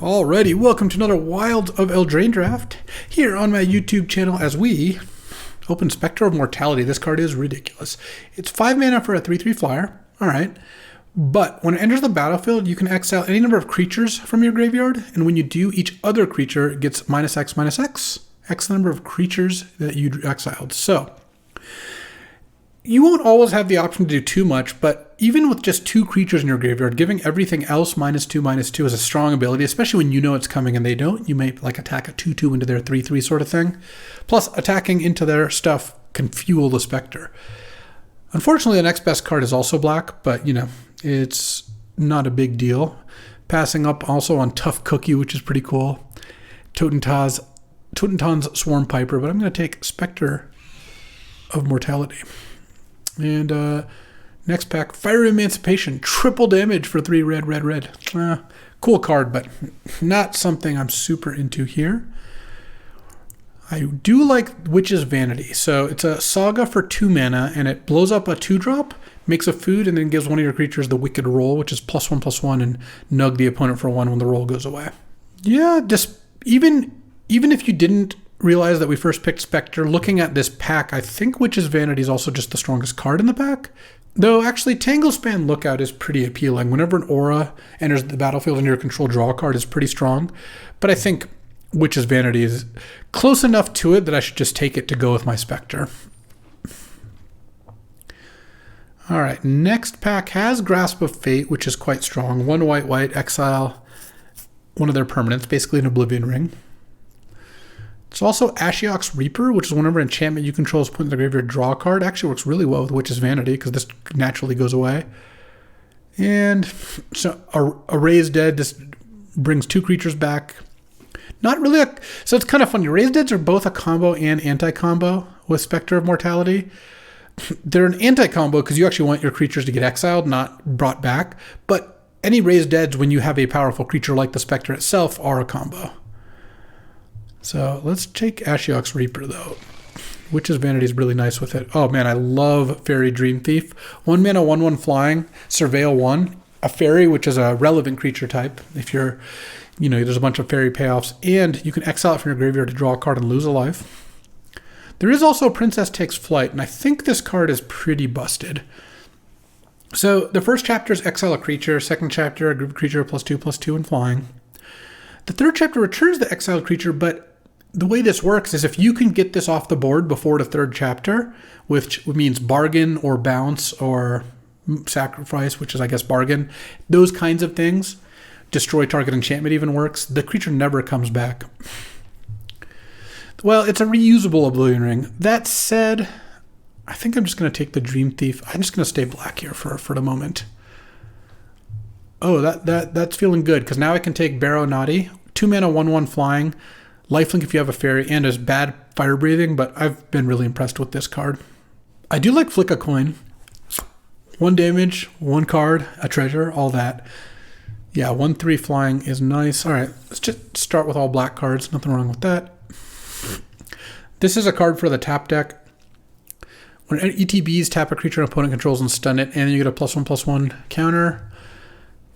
Alrighty, welcome to another Wilds of Eldraine draft here on my YouTube channel as we open Spectre of Mortality. This card is ridiculous. It's 5 mana for a 3/3 flyer, alright, but when it enters the battlefield, you can exile any number of creatures from your graveyard, and when you do, each other creature gets -X/-X, X the number of creatures that you exiled. So, you won't always have the option to do too much, but even with just 2 creatures in your graveyard, giving everything else -2/-2 is a strong ability, especially when you know it's coming and they don't. You may like attack a 2/2 into their 3/3 sort of thing. Plus, attacking into their stuff can fuel the Spectre. Unfortunately, the next best card is also black, but you know, it's not a big deal. Passing up also on Tough Cookie, which is pretty cool. Totentan's Swarm Piper, but I'm going to take Spectre of Mortality. And next pack, Fiery Emancipation, triple damage for 3 red. Cool card, but not something I'm super into here. I do like Witch's Vanity. So it's a saga for 2 mana, and it blows up a 2-drop, makes a food, and then gives one of your creatures the Wicked Roll, which is +1/+1, and nug the opponent for 1 when the roll goes away. Yeah, just even if you didn't realize that we first picked Spectre, looking at this pack, I think Witch's Vanity is also just the strongest card in the pack. Though actually Tanglespan Lookout is pretty appealing. Whenever an aura enters the battlefield and your control draw card is pretty strong. But I think Witch's Vanity is close enough to it that I should just take it to go with my Spectre. Alright, next pack has Grasp of Fate, which is quite strong. 1 white, exile one of their permanents, basically an Oblivion Ring. It's also Ashiok's Reaper, which is whenever enchantment you control is put in the graveyard, draw a card. Actually works really well with Witch's Vanity because this naturally goes away. And so a Raised Dead, this brings 2 creatures back. Not really so it's kind of funny. Raised Deads are both a combo and anti-combo with Spectre of Mortality. They're an anti-combo because you actually want your creatures to get exiled, not brought back. But any Raised Deads, when you have a powerful creature like the Spectre itself, are a combo. So let's take Ashiok's Reaper though. Witch's Vanity is really nice with it. Oh man, I love Fairy Dream Thief. 1 mana, 1/1 flying, Surveil 1. A fairy, which is a relevant creature type. If you're, there's a bunch of fairy payoffs. And you can exile it from your graveyard to draw a card and lose a life. There is also Princess Takes Flight, and I think this card is pretty busted. So the first chapter is exile a creature. Second chapter, a group creature +2/+2 and flying. The third chapter returns the exiled creature, but the way this works is if you can get this off the board before the third chapter, which means bargain or bounce or sacrifice, which is, I guess, bargain, those kinds of things, destroy target enchantment even works, the creature never comes back. Well, it's a reusable Oblivion Ring. That said, I think I'm just going to take the Dream Thief. I'm just going to stay black here for the moment. Oh, that's feeling good, because now I can take Barrow Naughty, 2 mana, 1/1 flying, lifelink if you have a fairy, and is bad fire breathing, but I've been really impressed with this card. I do like Flick a Coin. 1 damage, 1 card, a treasure, all that. Yeah, 1/3 flying is nice. Alright, let's just start with all black cards. Nothing wrong with that. This is a card for the tap deck. When ETBs tap a creature an opponent controls and stun it, and then you get a +1/+1 counter.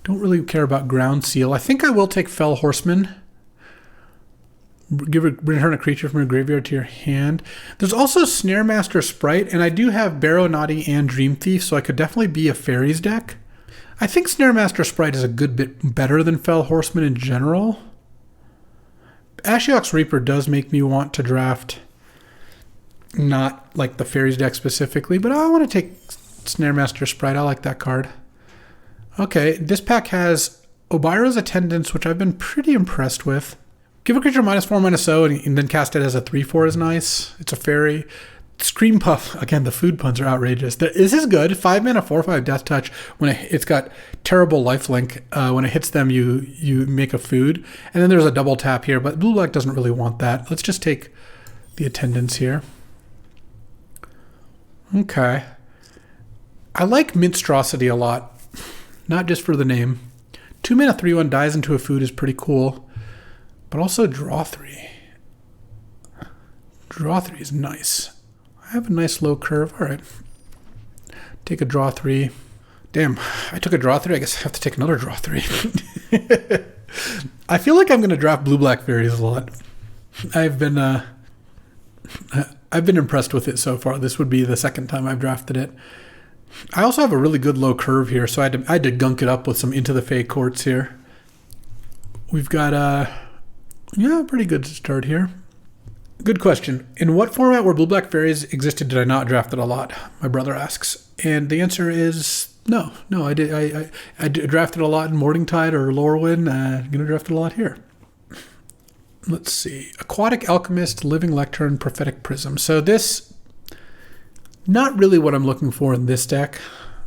Don't really care about Ground Seal. I think I will take Fell Horseman. Return a creature from your graveyard to your hand. There's also Snaremaster Sprite, and I do have Barrow Naughty and Dream Thief, so I could definitely be a Fairies deck. I think Snaremaster Sprite is a good bit better than Fell Horseman in general. Ashiok's Reaper does make me want to draft not like the Fairies deck specifically, but I want to take Snaremaster Sprite. I like that card. Okay, this pack has Obira's Attendance, which I've been pretty impressed with. Give a creature -4/-0 and then cast it as a 3/4 is nice. It's a fairy. Scream Puff, again, the food puns are outrageous. This is good. 5 mana, 4/5 Death Touch. When it's got terrible lifelink. When it hits them, you make a food. And then there's a double tap here, but blue black doesn't really want that. Let's just take the Attendance here. Okay. I like Minstrosity a lot. Not just for the name. 2 mana, 3/1 dies into a food is pretty cool. But also draw 3. Draw 3 is nice. I have a nice low curve. All right. Take a draw 3. Damn, I took a draw 3. I guess I have to take another draw 3. I feel like I'm going to draft blue-black Faeries a lot. I've been impressed with it so far. This would be the second time I've drafted it. I also have a really good low curve here, so I had to gunk it up with some Into the Fae Courts here. We've got a pretty good start here. Good question. In what format where blue-black Faeries existed did I not draft it a lot? My brother asks. And the answer is no. I did. I drafted a lot in Morningtide or Lorwyn. I'm going to draft it a lot here. Let's see. Aquatic Alchemist, Living Lectern, Prophetic Prism. So this, not really what I'm looking for in this deck.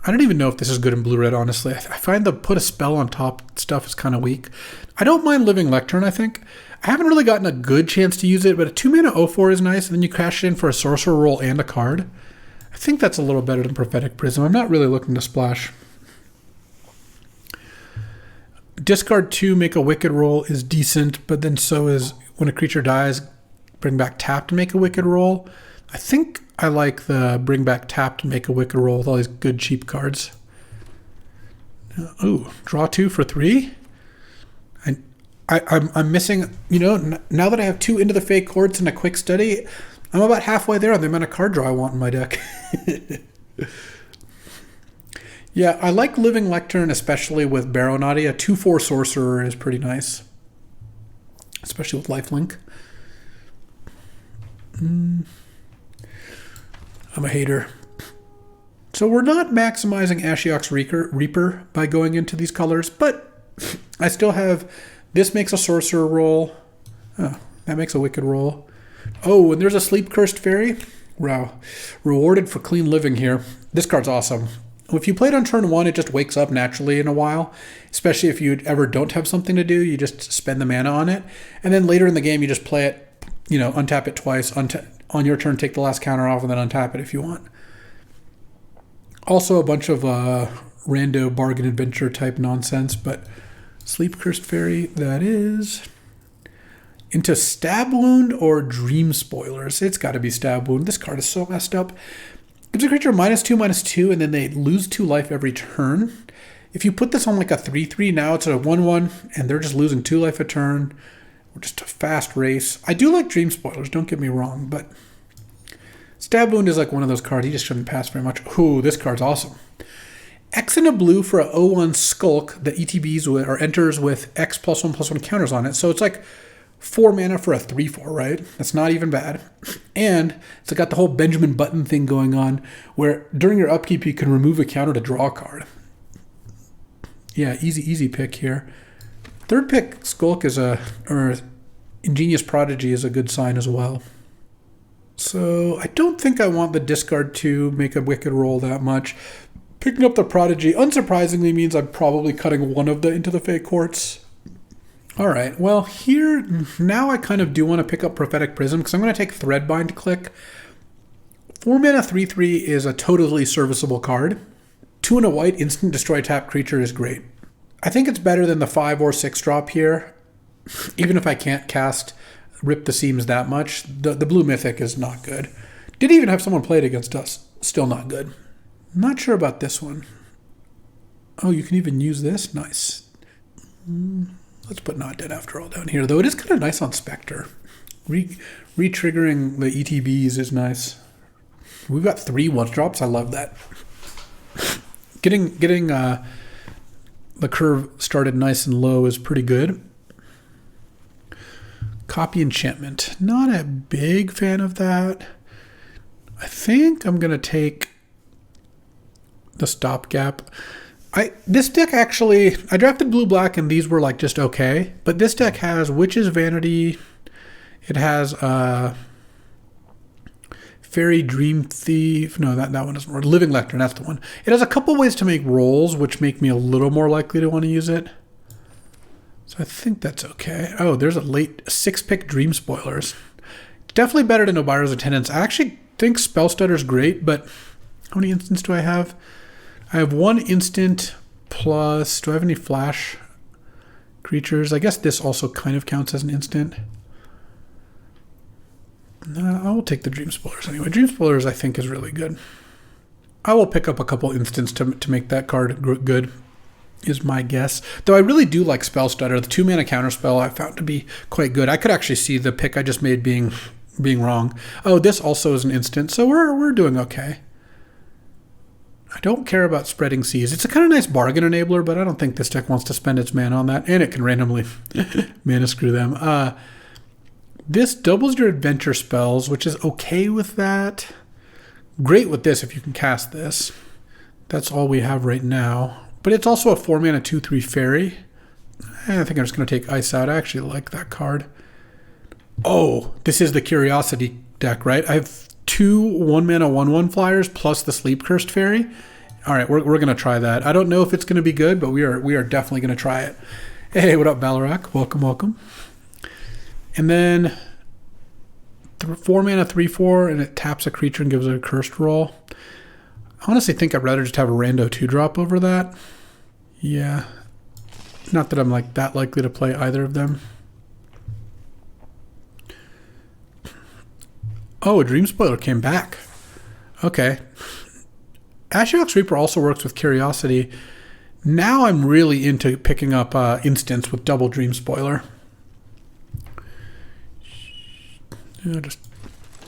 I don't even know if this is good in blue-red, honestly. I find the put a spell on top stuff is kind of weak. I don't mind Living Lectern, I think. I haven't really gotten a good chance to use it, but a 2-mana 0/4 is nice, and then you cash it in for a sorcerer roll and a card. I think that's a little better than Prophetic Prism. I'm not really looking to splash. Discard 2, make a Wicked roll is decent, but then so is when a creature dies, bring back tapped and make a Wicked roll. I think I like the bring back tapped and make a Wicked roll with all these good cheap cards. Ooh, draw 2 for 3? I'm missing, now that I have 2 Into the Fae Courts and a quick study, I'm about halfway there on the amount of card draw I want in my deck. Yeah, I like Living Lectern, especially with Baronati. A 2/4 sorcerer is pretty nice, especially with lifelink. I'm a hater. So we're not maximizing Ashiok's Reaper by going into these colors, but I still have... This makes a sorcerer roll. Oh, that makes a wicked roll. Oh, and there's a sleep cursed fairy. Wow. Rewarded for clean living here. This card's awesome. If you play it on turn 1, it just wakes up naturally in a while. Especially if you ever don't have something to do, you just spend the mana on it. And then later in the game, you just play it, untap it twice. On your turn, take the last counter off, and then untap it if you want. Also a bunch of rando bargain adventure type nonsense, but Sleep Cursed Fairy, that is. Into Stab Wound or Dream Spoilers. It's got to be Stab Wound. This card is so messed up. Gives a creature -2/-2, and then they lose 2 life every turn. If you put this on like a 3/3, now it's a 1/1, and they're just losing 2 life a turn. Or just a fast race. I do like Dream Spoilers, don't get me wrong, but Stab Wound is like one of those cards. You just shouldn't pass very much. Ooh, this card's awesome. X in a blue for a 0/1 Skulk that ETBs with or enters with X +1/+1 counters on it. So it's like 4 mana for a 3/4, right? That's not even bad. And it's got the whole Benjamin Button thing going on where during your upkeep you can remove a counter to draw a card. Yeah, easy pick here. Third pick, Skulk or Ingenious Prodigy is a good sign as well. So I don't think I want the discard to make a wicked roll that much. Picking up the Prodigy, unsurprisingly, means I'm probably cutting one of the Into the Fae Courts. All right, well, here, now I kind of do want to pick up Prophetic Prism, because I'm going to take Threadbind click. 4 mana 3/3 is a totally serviceable card. 2 and a white, instant destroy tap creature is great. I think it's better than the 5 or 6 drop here, even if I can't cast Rip the Seams that much. The blue mythic is not good. Did even have someone play it against us. Still not good. Not sure about this one. Oh, you can even use this? Nice. Let's put Not Dead After All down here, though. It is kind of nice on Spectre. Re-triggering the ETBs is nice. We've got 3 1-drops. I love that. Getting the curve started nice and low is pretty good. Copy Enchantment. Not a big fan of that. I think I'm going to take the Stopgap. This deck actually, I drafted blue-black and these were like just okay, but this deck has Witch's Vanity. It has Fairy Dream Thief. No, that one doesn't work. Living Lectern, that's the one. It has a couple ways to make rolls, which make me a little more likely to want to use it. So I think that's okay. Oh, there's a late 6-pick Dream Spoilers. Definitely better than Obira's Attendants. I actually think Spellstutter's great, but how many instants do I have? I have 1 instant plus... Do I have any flash creatures? I guess this also kind of counts as an instant. I will take the Dream Spoilers anyway. Dream Spoilers I think is really good. I will pick up a couple instants to make that card good. is my guess. Though I really do like Spell Stutter. The 2-mana counterspell I found to be quite good. I could actually see the pick I just made being wrong. Oh, this also is an instant, so we're doing okay. I don't care about Spreading Seas. It's a kind of nice bargain enabler, but I don't think this deck wants to spend its mana on that, and it can randomly mana screw them. This doubles your adventure spells, which is okay with that. Great with this if you can cast this. That's all we have right now. But it's also a 4-mana 2/3 fairy. I think I'm just going to take Ice out. I actually like that card. Oh, this is the Curiosity deck, right? I have 2 1-mana 1/1 flyers plus the Sleep Cursed Fairy. All right, we're going to try that. I don't know if it's going to be good, but we are definitely going to try it. Hey, what up, Balarak? Welcome, welcome. And then 4-mana 3/4, and it taps a creature and gives it a cursed roll. I honestly think I'd rather just have a rando 2-drop over that. Yeah. Not that I'm like that likely to play either of them. Oh, a Dream Spoiler came back. Okay. Ashiok's Reaper also works with Curiosity. Now I'm really into picking up instants with double Dream Spoiler. I just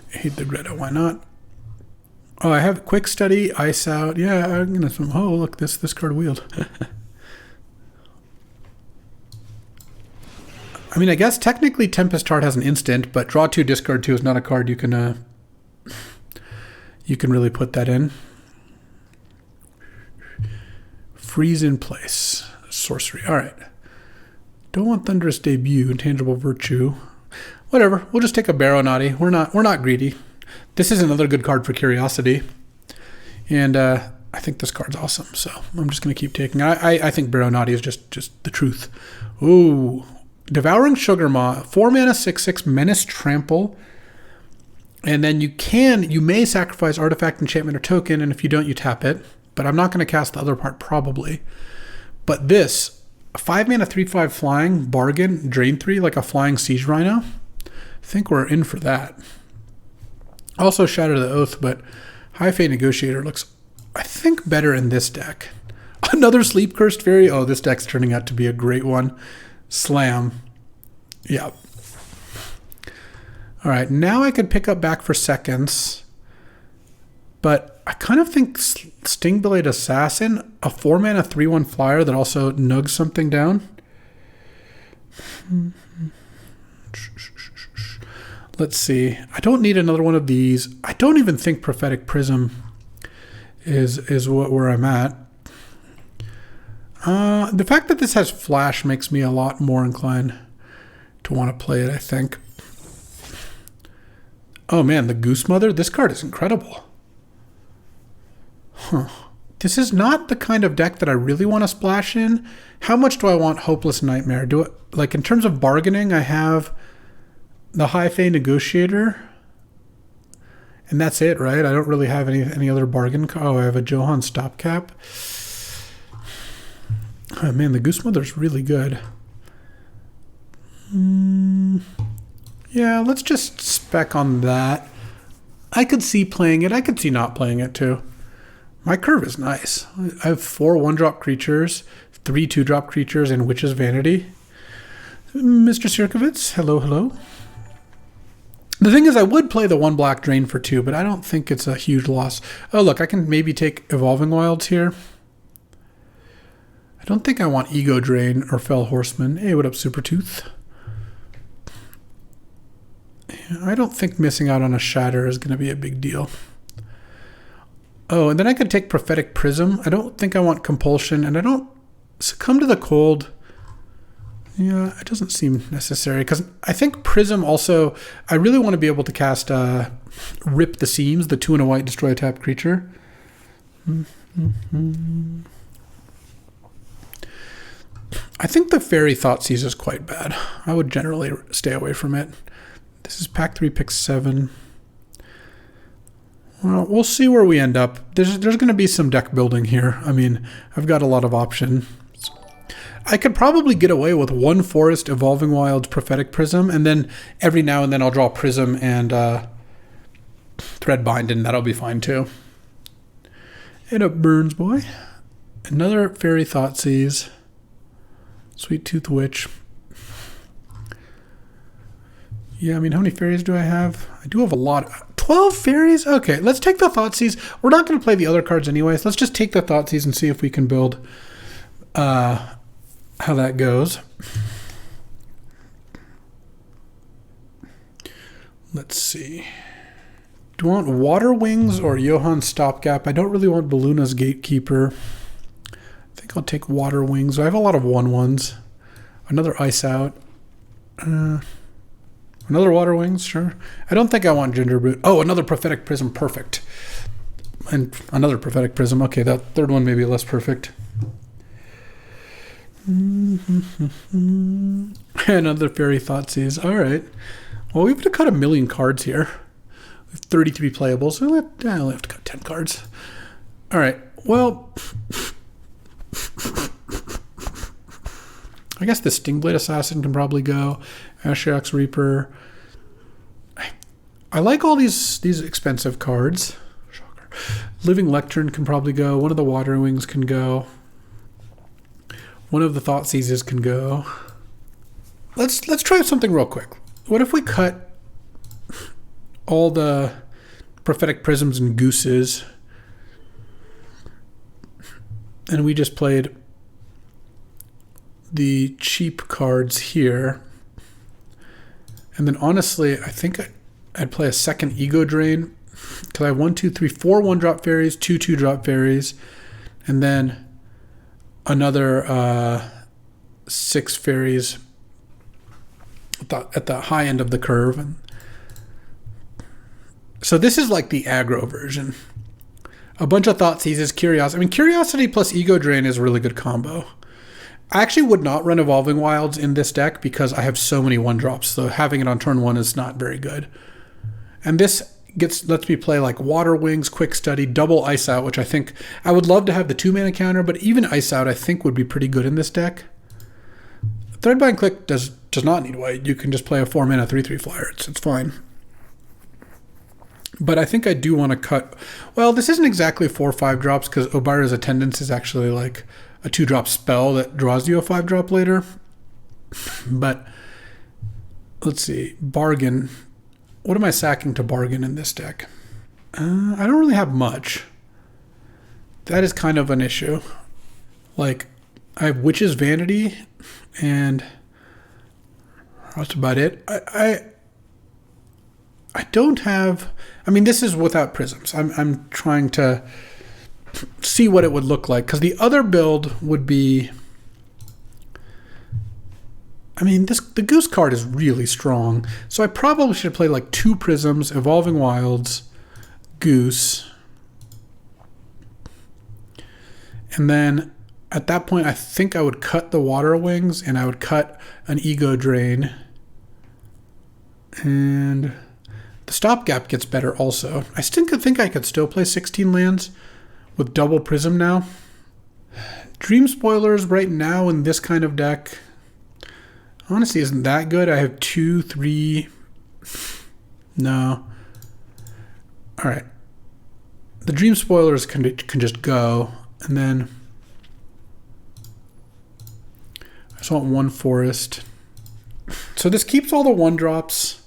hate the Greta. Why not? Oh, I have Quick Study, Ice Out. Yeah, I'm gonna. Oh, look, this card wheeled. I mean, I guess technically Tempest Heart has an instant, but draw 2, discard 2 is not a card you can really put that in. Freeze in place. Sorcery. All right. Don't want Thunderous Debut, Intangible Virtue. Whatever. We'll just take a Baronati. We're not greedy. This is another good card for Curiosity. And I think this card's awesome, so I'm just going to keep taking it. I think Baronati is just the truth. Ooh. Devouring Sugarmaw, 4-mana 6/6 Menace Trample. And then you may sacrifice Artifact, Enchantment, or Token, and if you don't, you tap it. But I'm not going to cast the other part, probably. But this, 5-mana 3/5 flying, bargain, drain 3, like a flying Siege Rhino. I think we're in for that. Also Shatter the Oath, but High Fate Negotiator looks, I think, better in this deck. Another Sleep Cursed Fairy. Oh, this deck's turning out to be a great one. Slam. Yeah. All right, now I could pick up Back for Seconds, but I kind of think Stingblade Assassin, a 4-mana 3/1 flyer that also nugs something down. Let's see. I don't need another one of these. I don't even think Prophetic Prism is where I'm at. The fact that this has Flash makes me a lot more inclined to want to play it, I think. Oh man, the Goose Mother. This card is incredible. Huh. This is not the kind of deck that I really want to splash in. How much do I want Hopeless Nightmare? Like in terms of bargaining, I have the High Fate Negotiator. And that's it, right? I don't really have any other bargain. Oh, I have a Johan Stopgap. Oh man, the Goose Mother's really good. Yeah, let's just spec on that. I could see playing it. I could see not playing it too. My curve is nice. I have 4 1-drop creatures, 3 2-drop creatures, and Witch's Vanity. Mr. Sirkovitz, hello, hello. The thing is, I would play the 1 black drain for 2, but I don't think it's a huge loss. Oh, look, I can maybe take Evolving Wilds here. I don't think I want Ego Drain or Fell Horseman. Hey, what up, Supertooth? I don't think missing out on a Shatter is going to be a big deal. Oh, and then I could take Prophetic Prism. I don't think I want Compulsion, and I don't Succumb to the Cold. Yeah, it doesn't seem necessary, because I think Prism also, I really want to be able to cast Rip the Seams, the 2 and a white destroy a tapped creature. I think the Fairy Thoughtseize is quite bad. I would generally stay away from it. This is pack 3, pick 7. Well, we'll see where we end up. There's going to be some deck building here. I mean, I've got a lot of options. I could probably get away with 1 Forest, Evolving Wilds, Prophetic Prism, and then every now and then I'll draw Prism and Threadbind, and that'll be fine too. It up, Burns boy. Another Fairy Thoughtseize. Sweet Tooth Witch. Yeah, I mean, how many fairies do I have? I do have a lot. 12 fairies? Okay, let's take the Thoughtseize. We're not going to play the other cards anyways. Let's just take the Thoughtseize and see if we can build how that goes. Let's see. Do I want Water Wings or Johan's Stopgap? I don't really want Balluna's Gatekeeper. I think I'll take Water Wings. I have a lot of 1/1s. Another Ice Out. Another Water Wings, sure. I don't think I want Gingerbrute. Oh, another Prophetic Prism, perfect. And another Prophetic Prism. Okay, that third one may be less perfect. Another Fairy Thoughtseize. All right. Well, we have to cut 1,000,000 cards here. We have 33 playables. So I only have to cut 10 cards. All right. Well, I guess the Stingblade Assassin can probably go. Ashiok's Reaper. I like all these expensive cards. Shocker. Living Lectern can probably go. One of the Water Wings can go. One of the Thoughtseizes can go. Let's try something real quick. What if we cut all the Prophetic Prisms and Gooses and we just played the cheap cards here? And then honestly, I think I'd play a second Ego Drain because I have 1, 2, 3, 4 1-drop fairies, 2 2-drop fairies, and then another 6 fairies at the high end of the curve. And so this is like the aggro version. A bunch of Thoughtseizes, Curiosity. I mean, Curiosity plus Ego Drain is a really good combo. I actually would not run Evolving Wilds in this deck because I have so many 1-drops, so having it on turn 1 is not very good. And this lets me play like Water Wings, Quick Study, double Ice Out, which I think I would love to have the 2-mana counter, but even Ice Out I think would be pretty good in this deck. Threadbind Click does not need white. You can just play a 4-mana 3/3 flyer. It's fine. But I think I do want to cut. Well, this isn't exactly 4 5-drops because Obara's Attendance is actually like a 2-drop spell that draws you a 5-drop later. But let's see. Bargain. What am I sacking to bargain in this deck? I don't really have much. That is kind of an issue. Like, I have Witch's Vanity, and that's about it. I don't have. I mean, this is without prisms. I'm trying to see what it would look like because the other build would be. I mean, the Goose card is really strong, so I probably should play like 2 prisms, Evolving Wilds, Goose, and then at that point, I think I would cut the Water Wings and I would cut an Ego Drain, and the Stopgap gets better also. I still think I could still play 16 lands with double Prism now. Dream Spoilers right now in this kind of deck honestly isn't that good. I have 2, 3. No. All right. The Dream Spoilers can just go, and then I just want 1 Forest. So this keeps all the 1-drops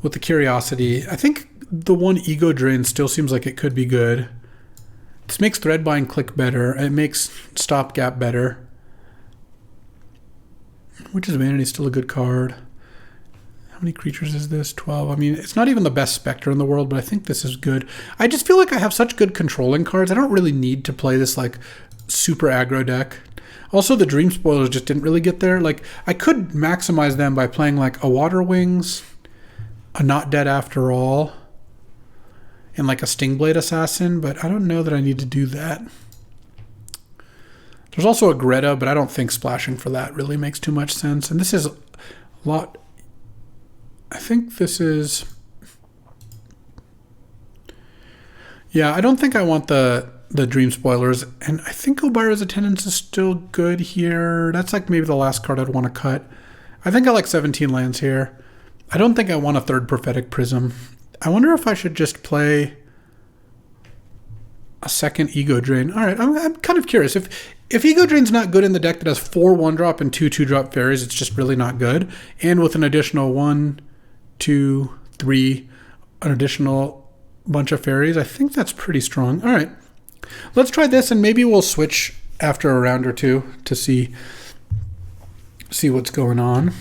with the Curiosity. I think the 1 Ego Drain still seems like it could be good. This makes Threadbind Click better. It makes Stopgap better. Witch's Vanity is still a good card. How many creatures is this? 12. I mean, it's not even the best Spectre in the world, but I think this is good. I just feel like I have such good controlling cards. I don't really need to play this like super aggro deck. Also, the Dream Spoilers just didn't really get there. Like, I could maximize them by playing like a Water Wings, a Not Dead After All, and like a Stingblade Assassin, but I don't know that I need to do that. There's also a Greta, but I don't think splashing for that really makes too much sense. And this is a lot. I think this is. Yeah, I don't think I want the Dream Spoilers. And I think Obara's Attendance is still good here. That's like maybe the last card I'd want to cut. I think I like 17 lands here. I don't think I want a 3rd Prophetic Prism. I wonder if I should just play a second Ego Drain. All right, I'm kind of curious. If Ego Drain's not good in the deck that has 4 1-drop and 2 2-drop fairies, it's just really not good. And with an additional 1, 2, 3, an additional bunch of fairies, I think that's pretty strong. All right, let's try this, and maybe we'll switch after a round or two to see what's going on.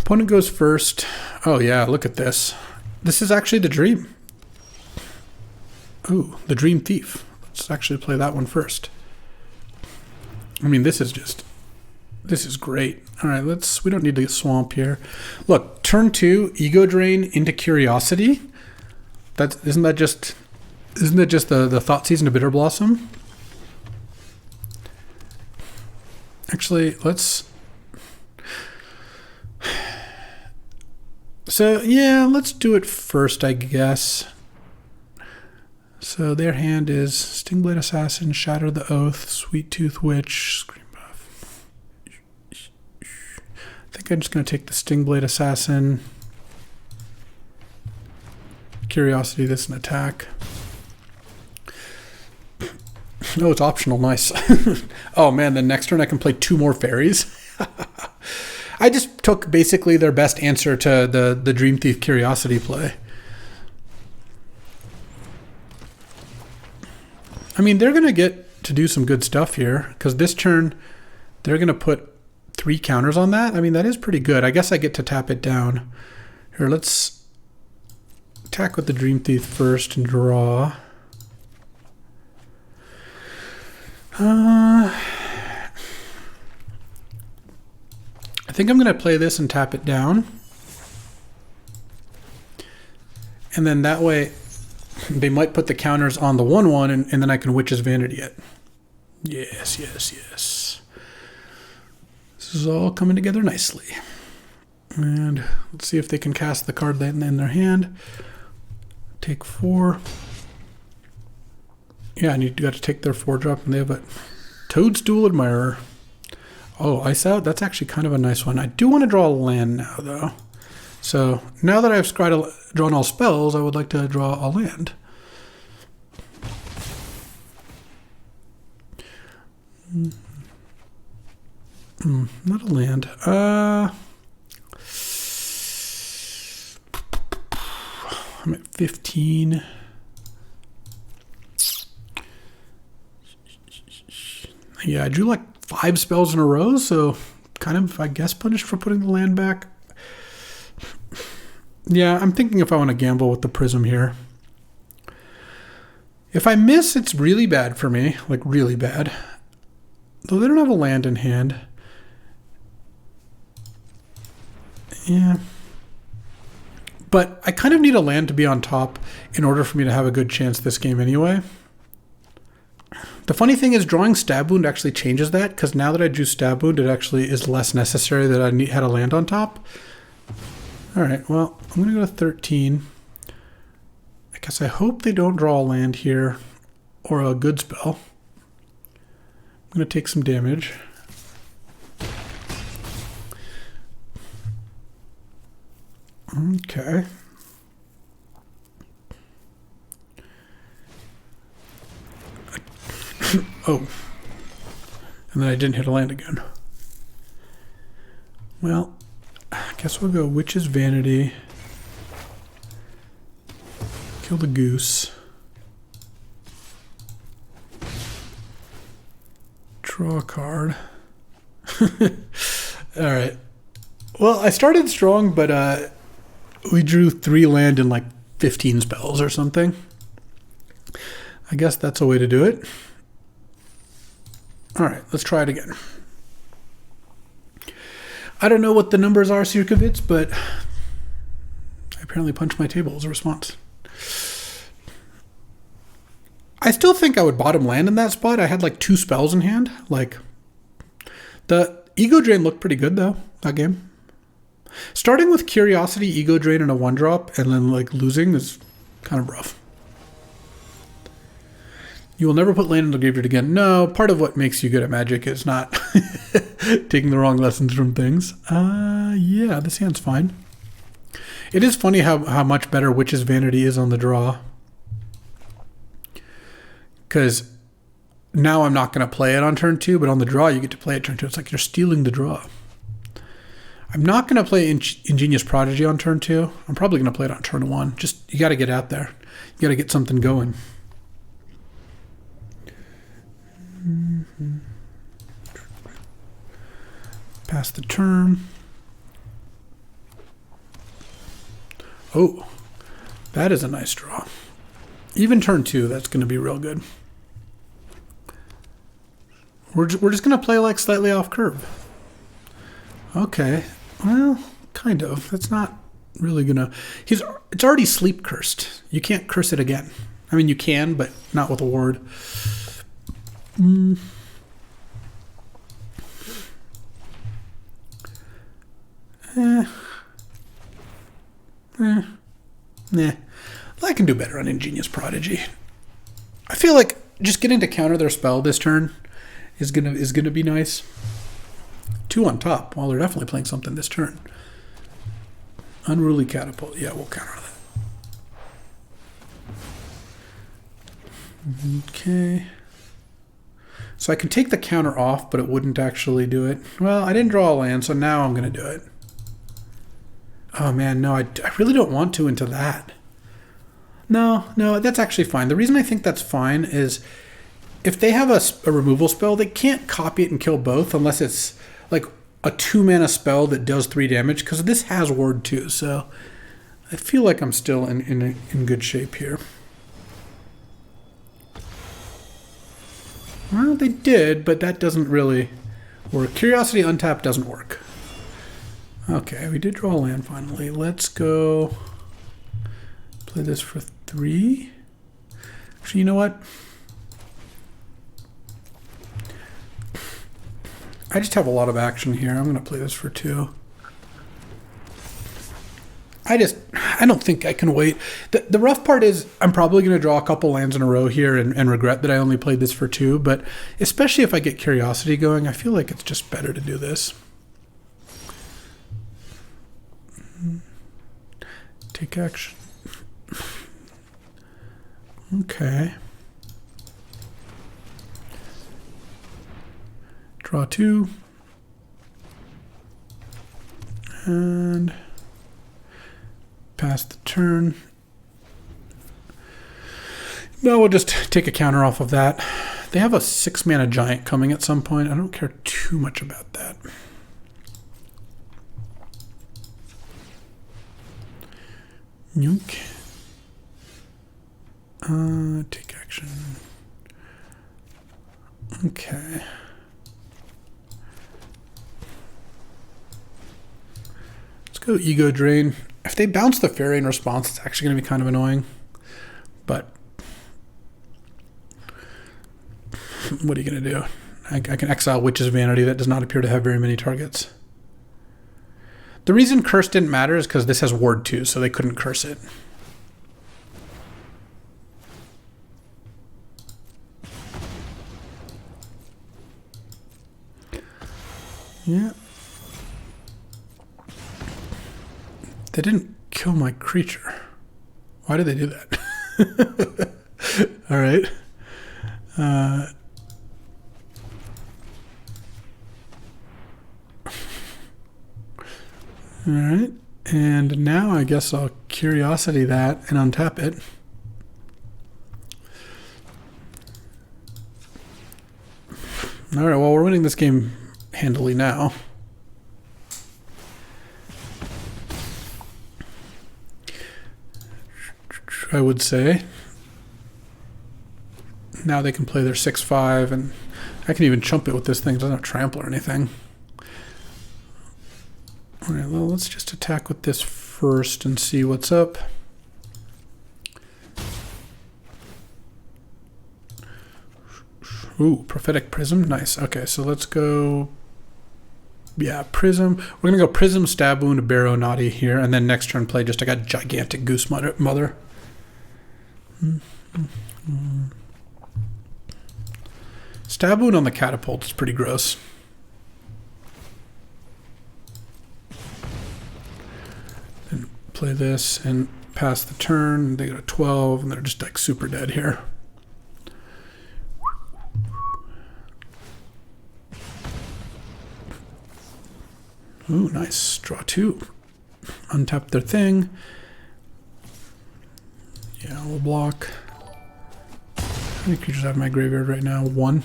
Opponent goes first. Oh yeah, look at this. This is actually the Dream. Ooh, the Dream Thief. Let's actually play that one first. I mean, this is great. All right, we don't need to swamp here. Look, turn 2, Ego Drain into Curiosity. Isn't that just the Thought Season of Bitter Blossom? Actually, so yeah, let's do it first, I guess. So their hand is Stingblade Assassin, Shatter the Oath, Sweet Tooth Witch, Scream Buff. I think I'm just going to take the Stingblade Assassin. Curiosity, this an attack. Oh, it's optional. Nice. Oh man, the next turn I can play 2 more fairies. I just took basically their best answer to the Dream Thief Curiosity play. I mean, they're going to get to do some good stuff here, because this turn they're going to put 3 counters on that. I mean, that is pretty good. I guess I get to tap it down. Here, let's attack with the Dream Thief first and draw. I think I'm going to play this and tap it down. And then that way they might put the counters on the 1/1 and then I can Witch's Vanity it. Yes, yes, yes. This is all coming together nicely. And let's see if they can cast the card in their hand. Take 4. Yeah, and you got to take their 4-drop, and they have a Toadstool Admirer. Oh, Ice Out? That's actually kind of a nice one. I do want to draw a land now, though. So now that I've drawn all spells, I would like to draw a land. Not a land. I'm at 15. Yeah, I drew like 5 spells in a row, so kind of, I guess, punished for putting the land back. Yeah, I'm thinking if I want to gamble with the Prism here. If I miss, it's really bad for me, like really bad. Though they don't have a land in hand. Yeah. But I kind of need a land to be on top in order for me to have a good chance this game anyway. The funny thing is drawing Stab Wound actually changes that, because now that I drew Stab Wound, it actually is less necessary that I had a land on top. Alright, well, I'm going to go to 13. I guess I hope they don't draw a land here, or a good spell. I'm going to take some damage. Okay. Oh. And then I didn't hit a land again. Well, I guess we'll go Witch's Vanity. Kill the goose. Draw a card. Alright. Well, I started strong, but we drew 3 land in like 15 spells or something. I guess that's a way to do it. Alright, let's try it again. I don't know what the numbers are, Sirkovitz, but I apparently punched my table as a response. I still think I would bottom land in that spot. I had like 2 spells in hand. Like, the Ego Drain looked pretty good though, that game. Starting with Curiosity, Ego Drain, and a 1-drop, and then like losing is kind of rough. You will never put land in the graveyard again. No, part of what makes you good at Magic is not taking the wrong lessons from things. Yeah, this hand's fine. It is funny how much better Witch's Vanity is on the draw. Because now I'm not going to play it on turn 2, but on the draw you get to play it turn 2. It's like you're stealing the draw. I'm not going to play Ingenious Prodigy on turn 2. I'm probably going to play it on turn 1. Just, you got to get out there. You got to get something going. Pass the turn. Oh, that is a nice draw. Even turn 2, that's going to be real good. We're just going to play like slightly off curve. Okay, well, kind of. That's not really going to... It's already sleep cursed. You can't curse it again. I mean, you can, but not with a ward. Nah. I can do better on Ingenious Prodigy. I feel like just getting to counter their spell this turn is gonna be nice. 2 on top. Well, they're definitely playing something this turn. Unruly Catapult. Yeah, we'll counter that. Okay. So I can take the counter off, but it wouldn't actually do it. Well, I didn't draw a land, so now I'm going to do it. Oh, man, no, I really don't want to into that. No, that's actually fine. The reason I think that's fine is if they have a removal spell, they can't copy it and kill both unless it's like a 2-mana spell that does 3 damage, because this has ward too, so I feel like I'm still in good shape here. Well, they did, but that doesn't really work. Curiosity untapped doesn't work. Okay, we did draw a land finally. Let's go play this for 3. Actually, you know what? I just have a lot of action here. I'm going to play this for 2. I don't think I can wait. The rough part is I'm probably going to draw a couple lands in a row here and regret that I only played this for 2, but especially if I get Curiosity going, I feel like it's just better to do this. Take action. Okay. Draw 2. And pass the turn. No, we'll just take a counter off of that. They have a 6-mana giant coming at some point. I don't care too much about that. Yoink. Take action. Okay. Let's go Ego Drain. If they bounce the Fairy in response, it's actually going to be kind of annoying. But what are you going to do? I can exile Witch's Vanity. That does not appear to have very many targets. The reason Curse didn't matter is because this has Ward 2, so they couldn't curse it. Yeah. They didn't kill my creature. Why did they do that? All right. All right. And now I guess I'll Curiosity that and untap it. All right. Well, we're winning this game handily now. I would say. Now they can play their 6/5, and I can even chump it with this thing. It doesn't have trample or anything. All right, well, let's just attack with this first and see what's up. Ooh, Prophetic Prism. Nice. Okay, so let's go... Yeah, Prism. We're going to go Prism, Stab Wound, Barrow, Naughty here, and then next turn play just I got Gigantic Goose Mother. Stab Wound on the Catapult is pretty gross. And play this and pass the turn. They go to 12, and they're just like super dead here. Ooh, nice. Draw 2. Untap their thing. Yeah, we'll block. How many creatures I have in my graveyard right now? 1.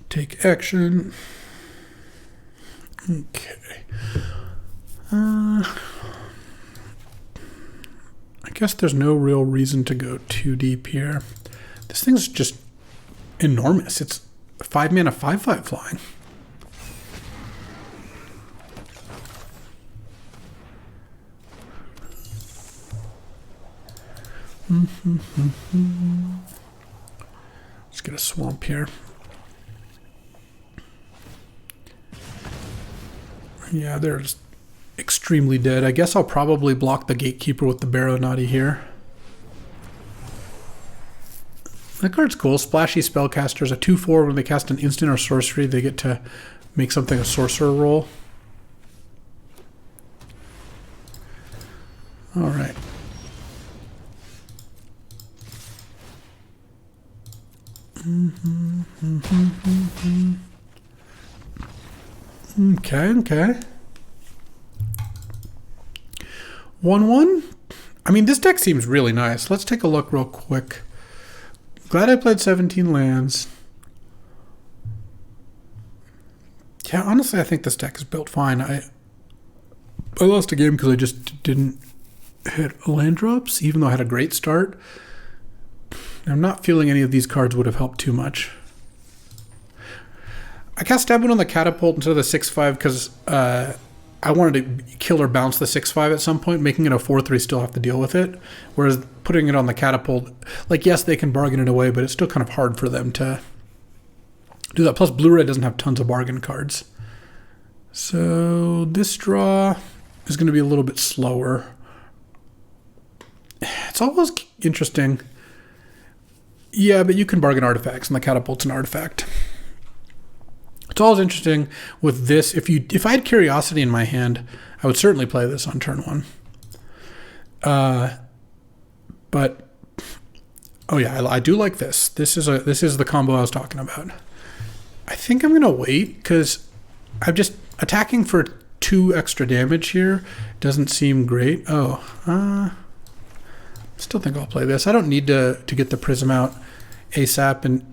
Take action. Okay. I guess there's no real reason to go too deep here. This thing's just enormous. It's 5 mana 5/5 flying. Let's get a swamp here. Yeah, they're just extremely dead. I guess I'll probably block the Gatekeeper with the Barrow Naughty here. That card's cool. Splashy Spellcasters, a 2/4. When they cast an instant or sorcery, they get to make something a sorcerer roll. All right. Okay. 1/1. I mean, this deck seems really nice. Let's take a look real quick. Glad I played 17 lands. Yeah, honestly, I think this deck is built fine. I lost a game because I just didn't hit land drops, even though I had a great start. I'm not feeling any of these cards would have helped too much. I cast Stab Wound on the Catapult instead of the 6/5 because I wanted to kill or bounce the 6/5 at some point. Making it a 4/3 still have to deal with it. Whereas putting it on the Catapult, like, yes, they can bargain it away, but it's still kind of hard for them to do that. Plus, Blue-Red doesn't have tons of bargain cards. So this draw is going to be a little bit slower. It's always interesting. Yeah, but you can bargain artifacts, and the Catapult's an artifact. It's always interesting with this. If I had Curiosity in my hand, I would certainly play this on turn 1. But oh yeah, I do like this. This is the combo I was talking about. I think I'm gonna wait because I'm just attacking for 2 extra damage here. Doesn't seem great. Still think I'll play this. I don't need to get the Prism out ASAP, and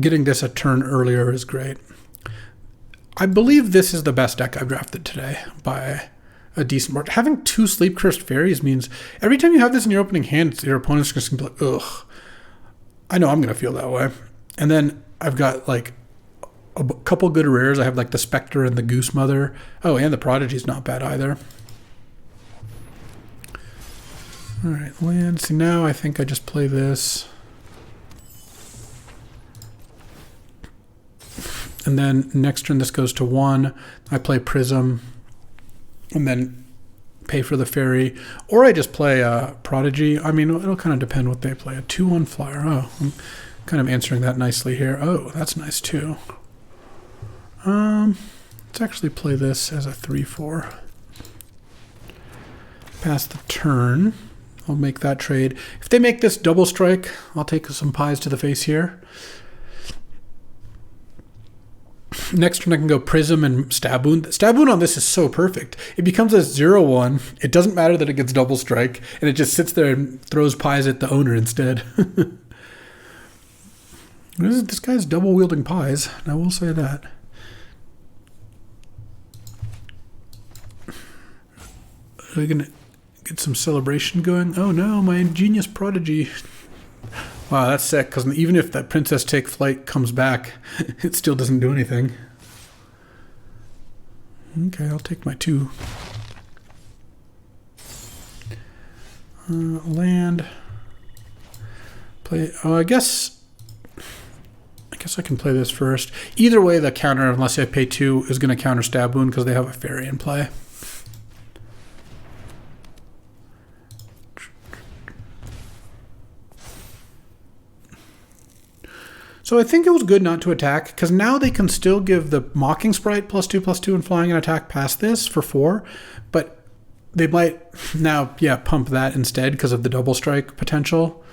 getting this a turn earlier is great. I believe this is the best deck I've drafted today by a decent margin. Having 2 Sleep Cursed Fairies means every time you have this in your opening hand, your opponent's just going to be like, ugh. I know I'm going to feel that way. And then I've got like a couple good rares. I have like the Spectre and the Goose Mother. Oh, and the Prodigy's not bad either. All right, land. See, now I think I just play this. And then next turn this goes to 1. I play Prism and then pay for the Fairy. Or I just play Prodigy. I mean, it'll kind of depend what they play. A 2/1 flyer. Oh, I'm kind of answering that nicely here. Oh, that's nice too. Let's actually play this as a 3/4. Pass the turn. I'll make that trade. If they make this double strike, I'll take some pies to the face here. Next turn I can go Prism and Stab Wound. Stab Wound on this is so perfect. It becomes a 0/1. It doesn't matter that it gets double strike, and it just sits there and throws pies at the owner instead. This guy's double wielding pies, I will say that. Are we gonna get some celebration going? Oh no, my ingenious Prodigy. Wow, that's sick, because even if that Princess Take Flight comes back, it still doesn't do anything. Okay, I'll take my 2. Land. Play. Oh, I guess guess I can play this first. Either way, the counter, unless I pay 2, is going to counter Stab Wound because they have a Fairy in play. So I think it was good not to attack, because now they can still give the Mocking Sprite +2/+2 and flying and attack past this for 4, but they might now, yeah, pump that instead because of the double strike potential.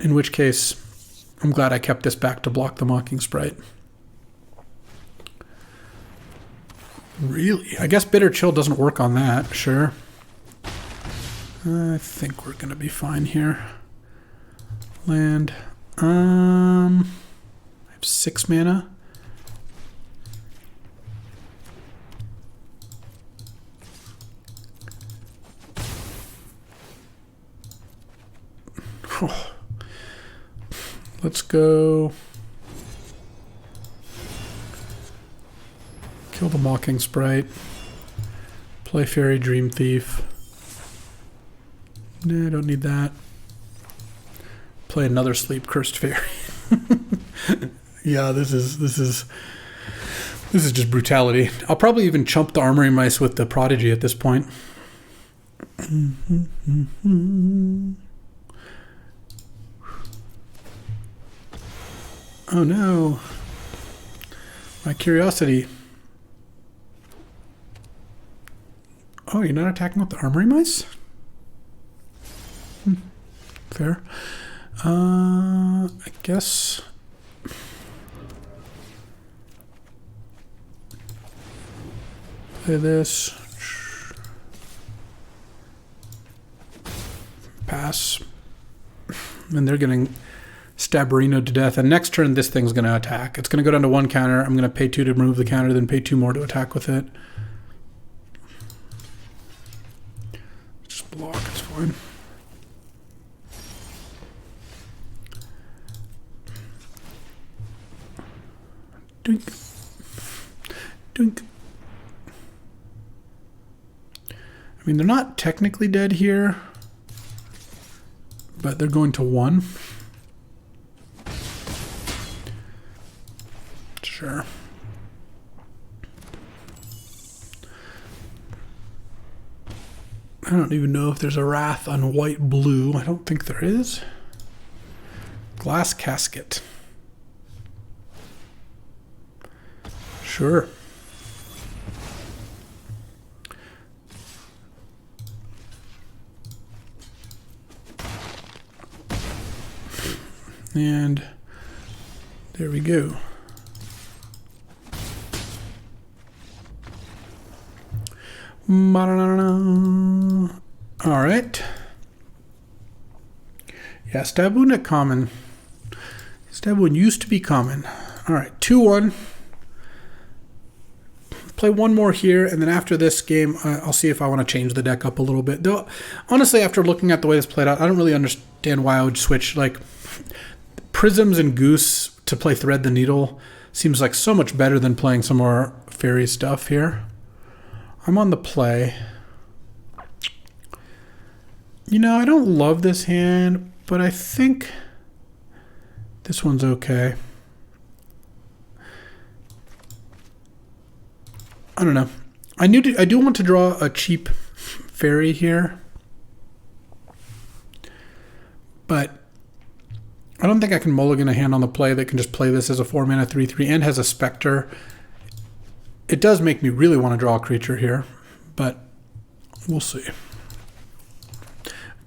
In which case, I'm glad I kept this back to block the Mocking Sprite. Really? I guess Bitter Chill doesn't work on that, sure. I think we're going to be fine here. Land. I have 6 mana. Oh. Let's go. Kill the Mocking Sprite. Play Fairy Dream Thief. No, I don't need that. Play another Sleep Cursed Fairy. Yeah, this is just brutality. I'll probably even chump the Armory Mice with the Prodigy at this point. Oh no. My Curiosity. Oh, you're not attacking with the Armory Mice? Fair. I guess. Play this. Pass. And they're getting Stabberino to death. And next turn, this thing's going to attack. It's going to go down to 1 counter. I'm going to pay 2 to remove the counter, then pay 2 more to attack with it. Just block, it's fine. Doink. Doink. I mean, they're not technically dead here, but they're going to 1. Sure. I don't even know if there's a Wrath on white-blue. I don't think there is. Glass Casket. Sure. And there we go. All right. Yeah, Stab Wound at common. Stab Wound used to be common. All right, 2-1. Play 1 more here, and then after this game, I'll see if I want to change the deck up a little bit. Though, honestly, after looking at the way this played out, I don't really understand why I would switch like Prisms and Goose to play Thread the Needle. Seems like so much better than playing some more Fairy stuff here. I'm on the play. You know, I don't love this hand, but I think this one's okay. I don't know. I do want to draw a cheap Fairy here, but I don't think I can mulligan a hand on the play that can just play this as a 4-mana 3/3 and has a Spectre. It does make me really want to draw a creature here, but we'll see.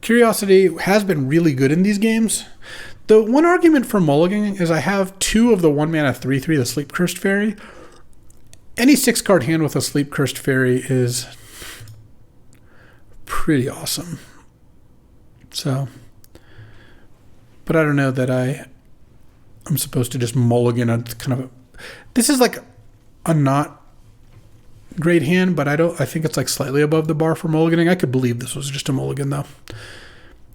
Curiosity has been really good in these games. The one argument for mulliganing is I have 2 of the 1-mana 3/3, the Sleep Cursed Fairy. Any 6-card hand with a Sleep Cursed Fairy is pretty awesome. So, but I don't know that I'm supposed to just mulligan a kind of a... This is like a not great hand, but I think it's like slightly above the bar for mulliganing. I could believe this was just a mulligan though.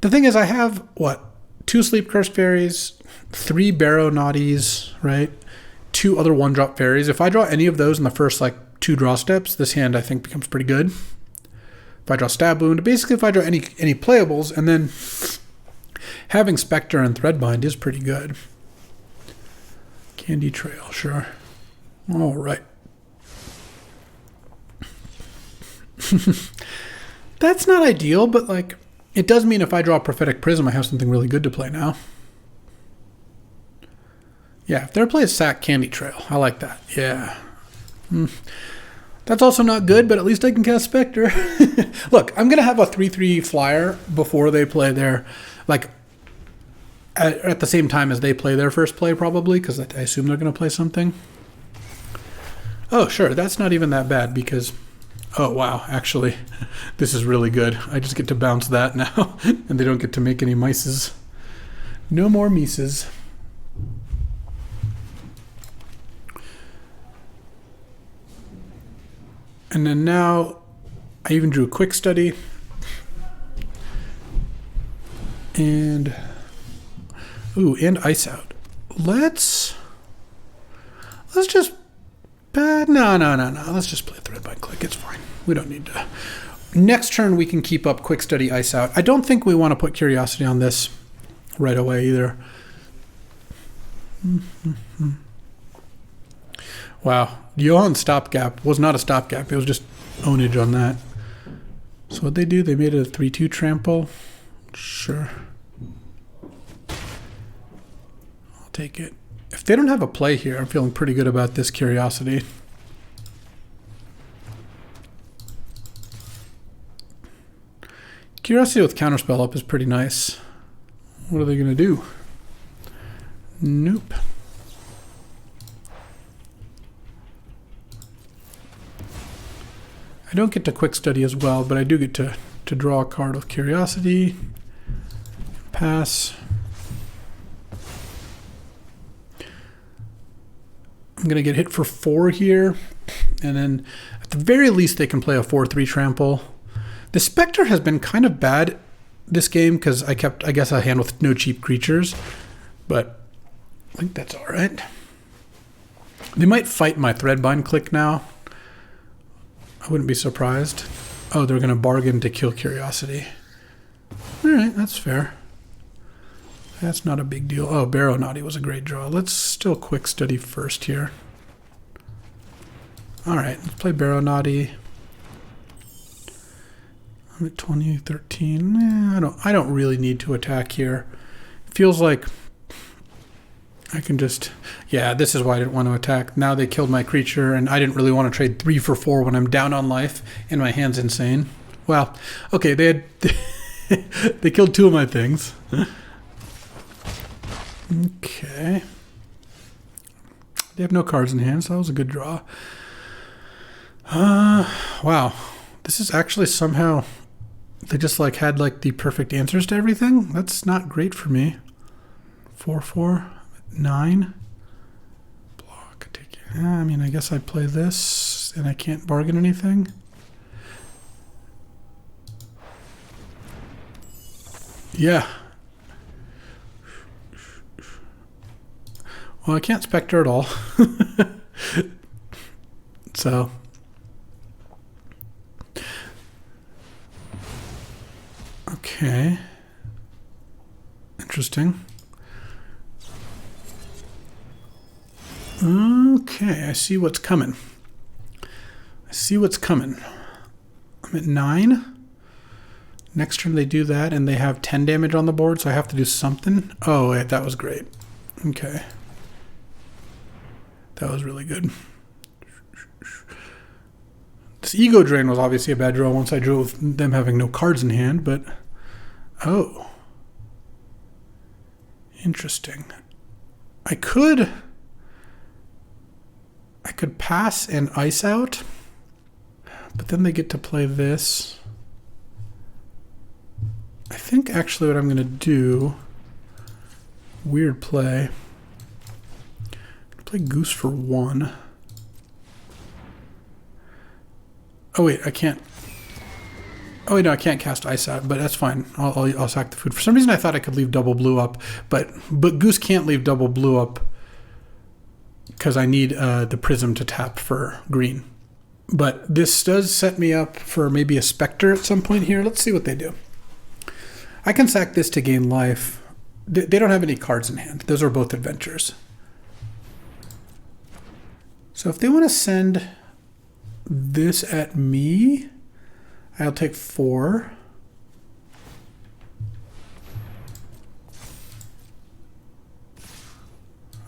The thing is, I have what, 2 Sleep Cursed Fairies, 3 Barrow Naughties, right? 2 other 1-drop fairies. If I draw any of those in the first like 2 draw steps, this hand I think becomes pretty good. If I draw Stab Wound, basically if I draw any playables, and then having Spectre and Threadbind is pretty good. Candy Trail, sure. All right. That's not ideal, but like it does mean if I draw Prophetic Prism, I have something really good to play now. Yeah, if their play is sack Candy Trail, I like that. Yeah. That's also not good, but at least I can cast Spectre. Look, I'm going to have a 3/3 flyer before they play their, like, at the same time as they play their first play, probably, because I assume they're going to play something. Oh, sure, that's not even that bad, because, oh, wow, actually, this is really good. I just get to bounce that now, and they don't get to make any mices. No more mices. And then now, I even drew a quick study. And, ooh, and Ice Out. Let's just, no. Let's just play Threadbind Click. It's fine. We don't need to. Next turn, we can keep up Quick Study, Ice Out. I don't think we want to put Curiosity on this right away either. Wow. Johan's Stopgap was not a stopgap. It was just ownage on that. So what'd they do? They made it a 3/2 trample. Sure. I'll take it. If they don't have a play here, I'm feeling pretty good about this Curiosity. Curiosity with Counterspell up is pretty nice. What are they going to do? Nope. I don't get to Quick Study as well, but I do get to draw a card with Curiosity. Pass. I'm going to get hit for 4 here, and then at the very least they can play a 4/3 trample. The Spectre has been kind of bad this game because I guess, a hand with no cheap creatures, but I think that's all right. They might fight my Threadbind Click now. I wouldn't be surprised. Oh, they're going to bargain to kill Curiosity. All right, that's fair. That's not a big deal. Oh, Barrow Naughty was a great draw. Let's still Quick Study first here. All right, let's play Barrow Naughty. I'm at 2013. I don't really need to attack here. Feels like I can just, yeah, this is why I didn't want to attack. Now they killed my creature, and I didn't really want to trade 3 for 4 when I'm down on life, and my hand's insane. Well, okay, they had they killed 2 of my things. Okay. They have no cards in hand, so that was a good draw. Wow. This is actually somehow, they just like had like the perfect answers to everything. That's not great for me. 4/4. 9 block. Take it. I mean, I guess I play this and I can't bargain anything. Yeah. Well, I can't Spectre at all. So. Okay. Interesting. Okay, I see what's coming. I'm at 9. Next turn they do that, and they have 10 damage on the board, so I have to do something. Oh, wait, that was great. Okay. That was really good. This Ego Drain was obviously a bad draw once I drew with them having no cards in hand, but... Oh. Interesting. I could pass and Ice Out, but then they get to play this. I think actually what I'm going to do, weird play, play Goose for 1. Oh wait, I can't. Oh wait, no, I can't cast Ice Out, but that's fine. I'll sack the food. For some reason I thought I could leave double blue up, but Goose can't leave double blue up because I need the Prism to tap for green. But this does set me up for maybe a Spectre at some point here. Let's see what they do. I can sack this to gain life. They don't have any cards in hand. Those are both adventures. So if they want to send this at me, I'll take 4.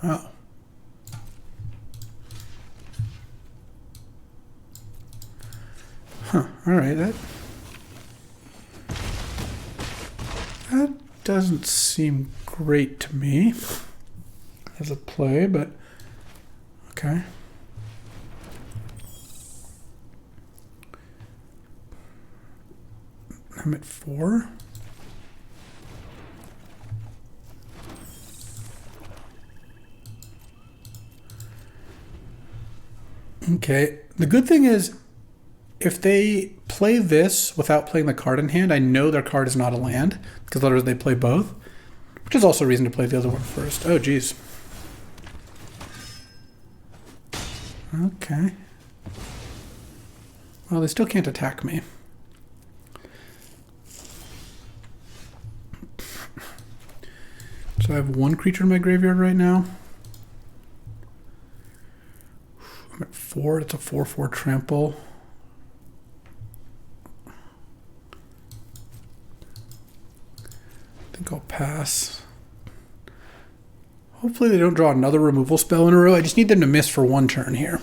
Oh. Huh, all right, that doesn't seem great to me as a play, but okay. I'm at 4. Okay, the good thing is if they play this without playing the card in hand, I know their card is not a land, because otherwise they play both, which is also a reason to play the other one first. Oh, geez. Okay. Well, they still can't attack me. So I have 1 creature in my graveyard right now. I'm at 4. It's a 4/4 trample. I think I'll pass. Hopefully they don't draw another removal spell in a row. I just need them to miss for 1 turn here.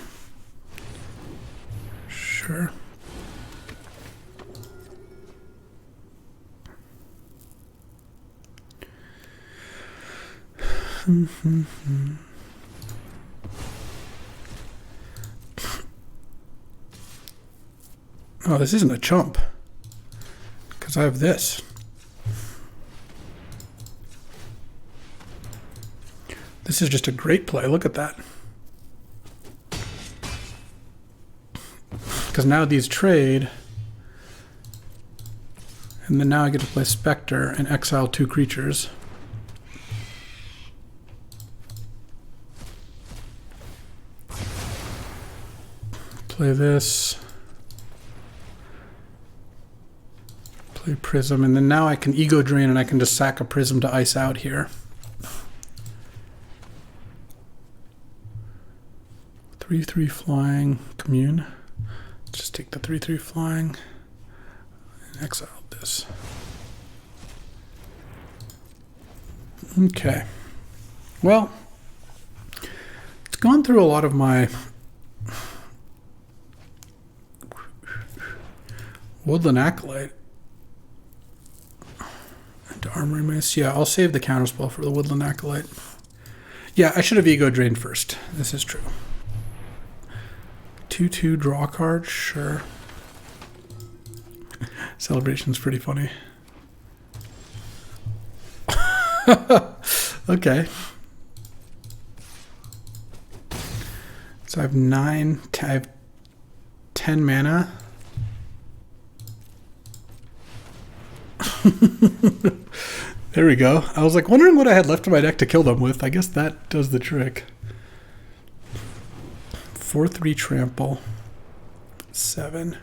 Sure. Oh, this isn't a chump, because I have this. This is just a great play. Look at that. Because now these trade, and then now I get to play Spectre and exile 2 creatures. Play this. Play Prism, and then now I can Ego Drain and I can just sack a Prism to ice out here. 3/3 flying, commune. Just take the 3/3 flying and exile this. Okay. Well, it's gone through a lot of my Woodland Acolyte into Armory Mace. Yeah, I'll save the counterspell for the Woodland Acolyte. Yeah, I should have Ego Drained first. This is true. 2/2 draw card, sure. Celebration's pretty funny. Okay. So I have 9, I have 10 mana. There we go. I was like wondering what I had left in my deck to kill them with. I guess that does the trick. 4/3 trample. 7. I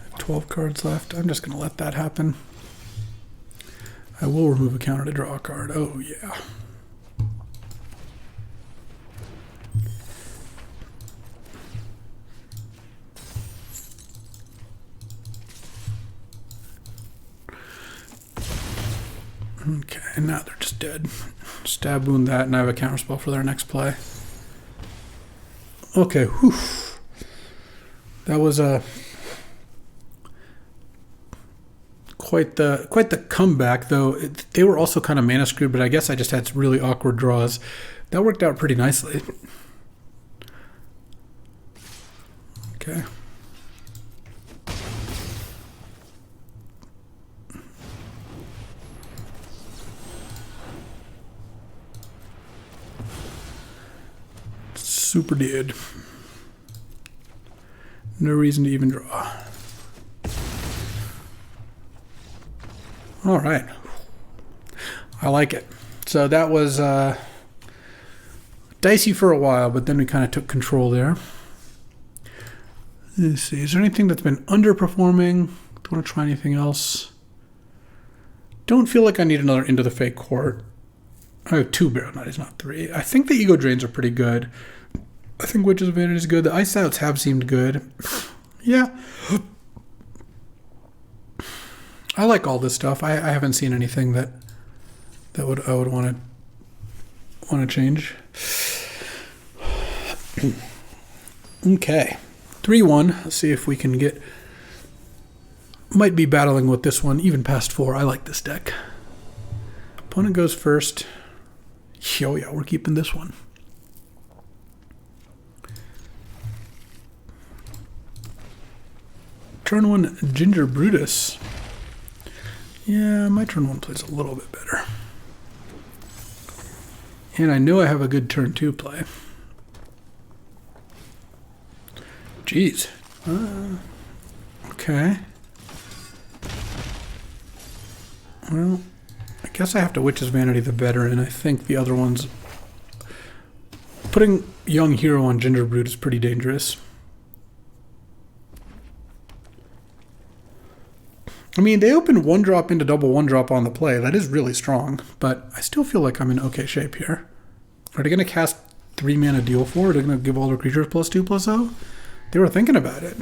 have 12 cards left. I'm just going to let that happen. I will remove a counter to draw a card. Oh, yeah. Okay, and now they're just dead. Stab wound that, and I have a counterspell for their next play. Okay, whew. That was quite the comeback, though. They were also kind of mana screwed, but I guess I just had some really awkward draws. That worked out pretty nicely. Okay. Super did. No reason to even draw. All right. I like it. So that was dicey for a while, but then we kind of took control there. Let's see. Is there anything that's been underperforming? Do you want to try anything else? Don't feel like I need another Into the Fake Court. I have 2 Barrow Knights, not 3. I think the Ego Drains are pretty good. I think Witch's Vanity is good. The Ice Outs have seemed good. Yeah. I like all this stuff. I haven't seen anything that I would want to change. Okay. 3-1. Let's see if we can get... Might be battling with this one even past 4. I like this deck. Opponent goes first. Oh yeah, we're keeping this one. Turn 1 Ginger Brutus. Yeah, my turn 1 plays a little bit better. And I know I have a good turn 2 play. Jeez. Okay. Well, I guess I have to Witch's Vanity the Veteran. I think the other ones... Putting Young Hero on Ginger Brute is pretty dangerous. I mean, they open 1-drop into double 1-drop on the play. That is really strong, but I still feel like I'm in okay shape here. Are they going to cast 3 mana deal 4? Are they going to give all their creatures +2/+0? They were thinking about it.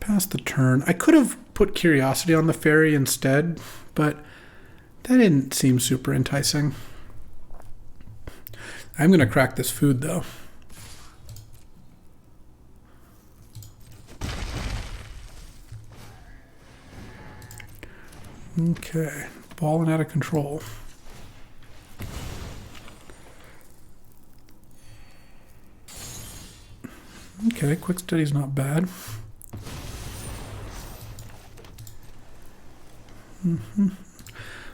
Pass the turn. I could have put Curiosity on the Fairy instead, but that didn't seem super enticing. I'm going to crack this food, though. Okay, balling out of control. Okay, Quick Study's not bad.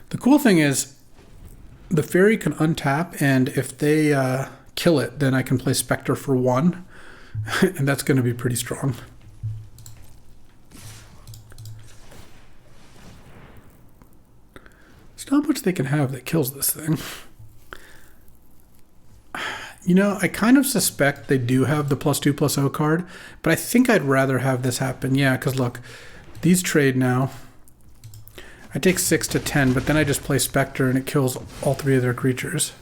The cool thing is the Fairy can untap, and if they kill it, then I can play Spectre for 1, and that's going to be pretty strong. There's not much they can have that kills this thing. You know, I kind of suspect they do have the +2/+0 card, but I think I'd rather have this happen. Yeah, because look, these trade now. I take 6 to 10, but then I just play Spectre and it kills all 3 of their creatures.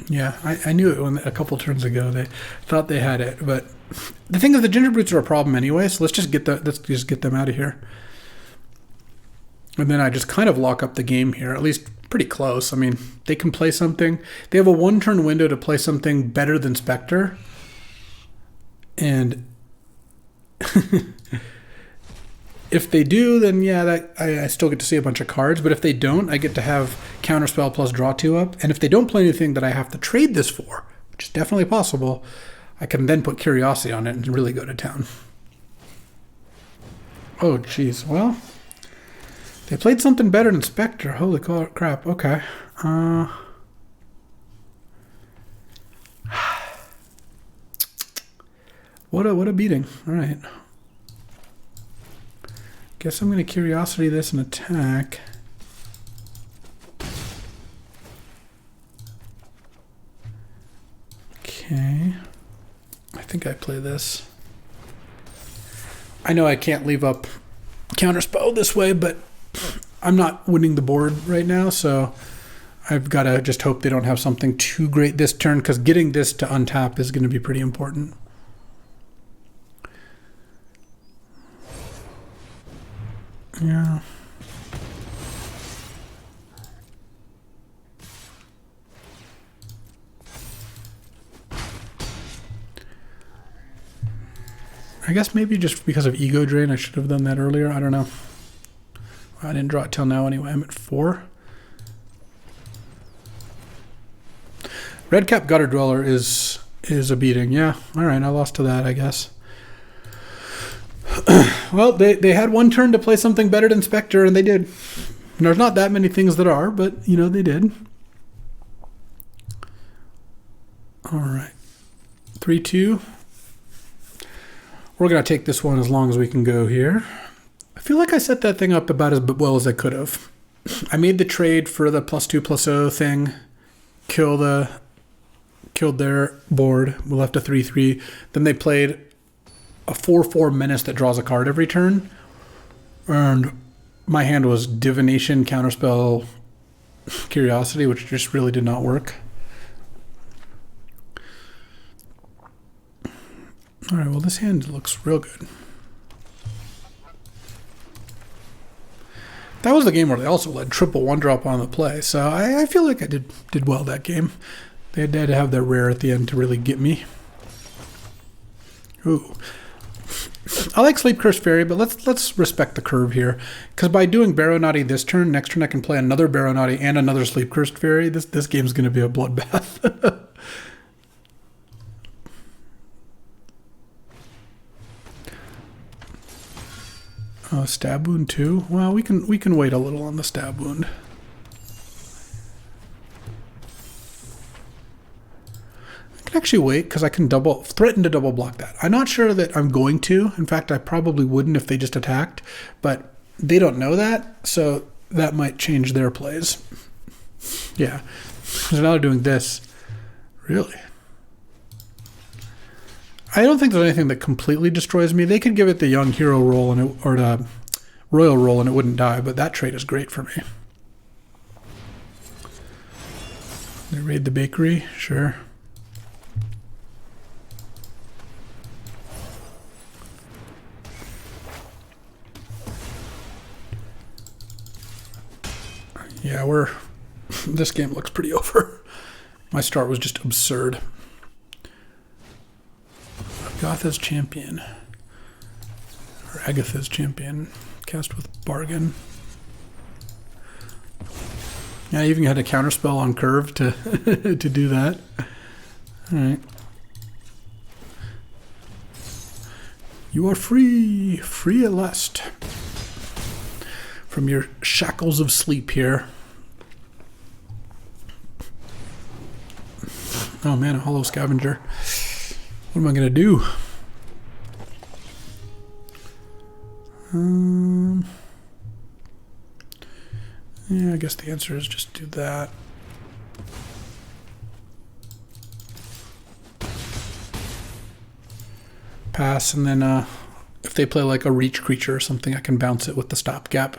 Yeah, I knew it when a couple turns ago they thought they had it, but the thing is the Ginger Brutes are a problem anyway, so let's just get them out of here. And then I just kind of lock up the game here, at least pretty close. I mean, they can play something. They have a 1-turn window to play something better than Spectre. And if they do, then yeah, I still get to see a bunch of cards. But if they don't, I get to have Counterspell plus Draw 2 up. And if they don't play anything that I have to trade this for, which is definitely possible, I can then put Curiosity on it and really go to town. Oh, jeez. Well, they played something better than Spectre. Holy crap. Okay. What a beating. All right. Guess I'm going to Curiosity this and attack. Okay. I think I play this. I know I can't leave up Counterspell this way, but I'm not winning the board right now, so I've got to just hope they don't have something too great this turn, because getting this to untap is going to be pretty important. Yeah. I guess maybe just because of Ego Drain, I should have done that earlier. I don't know. I didn't draw it till now anyway. I'm at 4. Redcap Gutter Dweller is a beating. Yeah. All right. I lost to that, I guess. Well, they had 1 turn to play something better than Spectre, and they did. And there's not that many things that are, but, you know, they did. All right. 3-2. We're going to take this one as long as we can go here. I feel like I set that thing up about as well as I could have. I made the trade for the +2/+0 thing. Kill the killed their board. We left a 3/3. Then they played a 4/4 menace that draws a card every turn. And my hand was Divination, Counterspell, Curiosity, which just really did not work. All right, well, this hand looks real good. That was the game where they also led triple 1-drop on the play, so I feel like I did well that game. They had to have their rare at the end to really get me. Ooh. I like Sleep Cursed Fairy, but let's respect the curve here. Because by doing Barrow Naughty this turn, next turn I can play another Barrow Naughty and another Sleep Cursed Fairy. This game's going to be a bloodbath. Oh, Stab Wound too? Well, we can wait a little on the Stab Wound. I can actually wait because I can threaten to double block that. I'm not sure that I'm going to. In fact, I probably wouldn't if they just attacked, but they don't know that, so that might change their plays. Yeah. So now they're doing this. Really? I don't think there's anything that completely destroys me. They could give it the Young Hero roll or the Royal roll and it wouldn't die, but that trait is great for me. They raid the bakery, sure. Yeah, this game looks pretty over. My start was just absurd. Gotha's Champion. Or Agatha's Champion. Cast with Bargain. Yeah, I even had a counterspell on curve to to do that. Alright. You are free! Free at last. From your shackles of sleep here. Oh man, a Hollow Scavenger. What am I going to do? Yeah, I guess the answer is just do that. Pass, and then if they play like a reach creature or something, I can bounce it with the stopgap.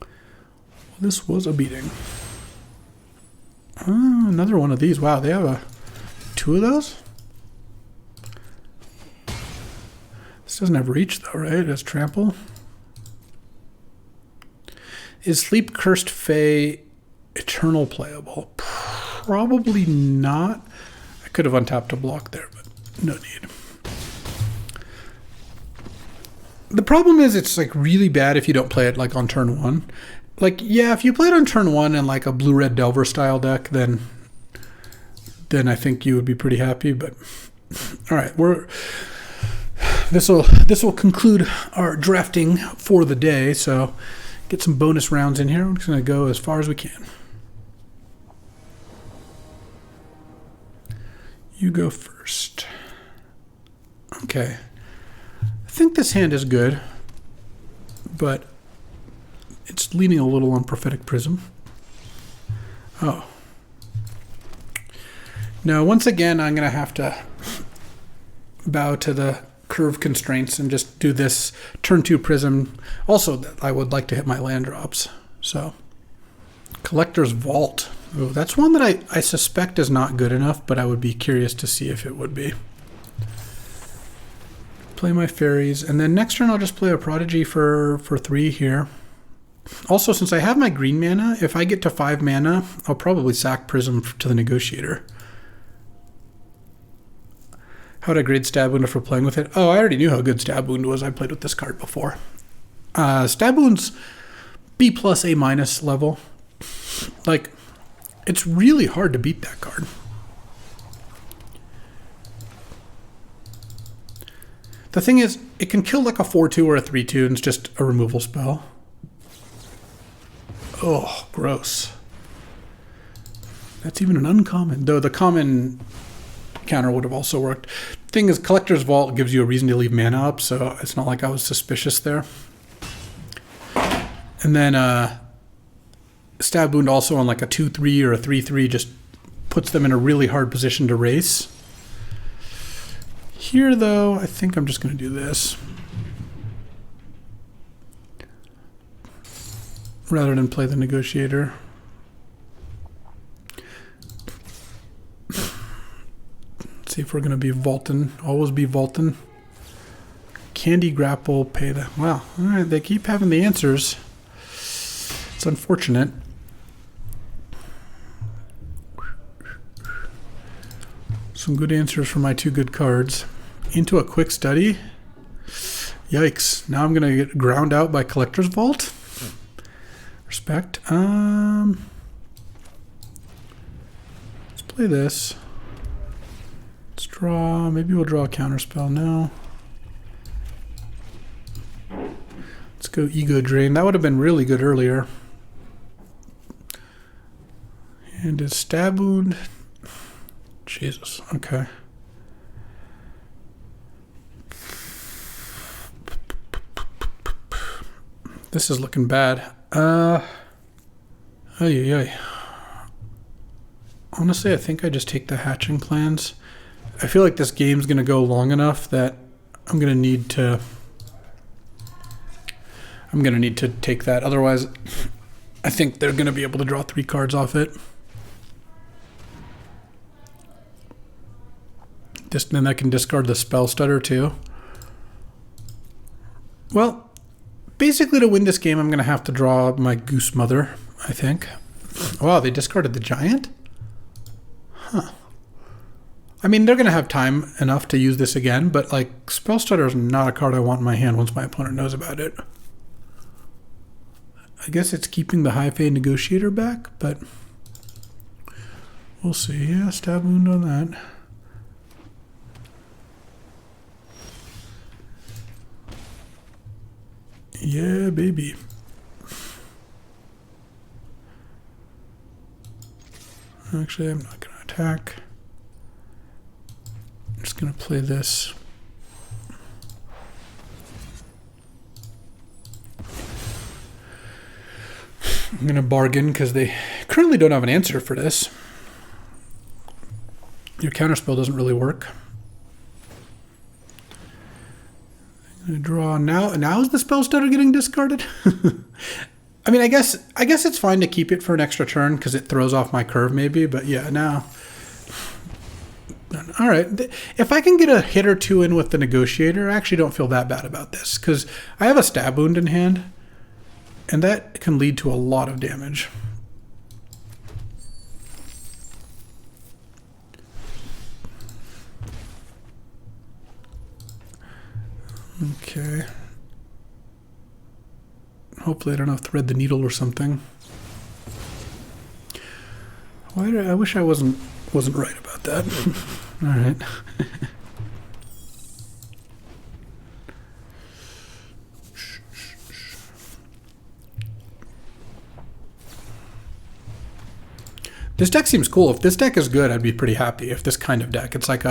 Well, this was a beating. Another one of these. Wow, they have two of those? This doesn't have reach though, right? It has trample. Is Sleep Cursed Fae Eternal playable? Probably not. I could have untapped a block there, but no need. The problem is it's like really bad if you don't play it like on turn 1. Like, yeah, if you play it on turn 1 in like a blue-red Delver style deck, then I think you would be pretty happy, but all right, this will conclude our drafting for the day, so get some bonus rounds in here. I'm just going to go as far as we can. You go first. Okay. I think this hand is good, but it's leaning a little on Prophetic Prism. Oh. Now, once again, I'm going to have to bow to the curve constraints and just do this turn 2 Prism. Also, I would like to hit my land drops. So, Collector's Vault. Ooh, that's one that I suspect is not good enough, but I would be curious to see if it would be. Play my Faeries, and then next turn I'll just play a Prodigy for 3 here. Also, since I have my green mana, if I get to 5 mana, I'll probably sack Prism to the Negotiator. How would I grade Stab Wound for playing with it? Oh, I already knew how good Stab Wound was. I played with this card before. Stab Wound's B+, A- level. Like, it's really hard to beat that card. The thing is, it can kill like a 4/2 or a 3/2, and it's just a removal spell. Oh, gross. That's even an uncommon. Though the common counter would have also worked. Thing is, Collector's Vault gives you a reason to leave mana up, so it's not like I was suspicious there. And then Stab Wound also on like a 2/3 or a 3/3 just puts them in a really hard position to race. Here, though, I think I'm just going to do this. Rather than play the negotiator. Let's see if we're going to be vaulting. Always be vaulting. Candy grapple, pay the... Wow, all right, they keep having the answers. It's unfortunate. Some good answers for my 2 good cards. Into a quick study. Yikes. Now I'm going to get ground out by Collector's Vault. Respect. Let's play this. Let's draw. Maybe we'll draw a counterspell now. Let's go Ego Drain. That would have been really good earlier. And a Stab Wound. Jesus. Okay. This is looking bad. Honestly, I think I just take the hatching plans. I feel like this game's going to go long enough that I'm going to need to take that. Otherwise, I think they're going to be able to draw 3 cards off it. Then I can discard the Spell Stutter too. Well, basically, to win this game, I'm going to have to draw my Goose Mother, I think. Wow, they discarded the Giant? Huh. I mean, they're going to have time enough to use this again, but, like, Spell Stutter is not a card I want in my hand once my opponent knows about it. I guess it's keeping the High Fae Negotiator back, but we'll see. Yeah, Stab Wound on that. Yeah, baby. Actually, I'm not going to attack. I'm just going to play this. I'm going to bargain because they currently don't have an answer for this. Your counterspell doesn't really work. Draw now. Now is the Spell Stutter getting discarded? I mean, I guess it's fine to keep it for an extra turn because it throws off my curve, maybe. But yeah, now. All right. If I can get a hit or 2 in with the Negotiator, I actually don't feel that bad about this because I have a Stab Wound in hand, and that can lead to a lot of damage. Okay. Hopefully I don't have to thread the needle or something. I wish I wasn't right about that. All right. This deck seems cool. If this deck is good, I'd be pretty happy. If this kind of deck, it's like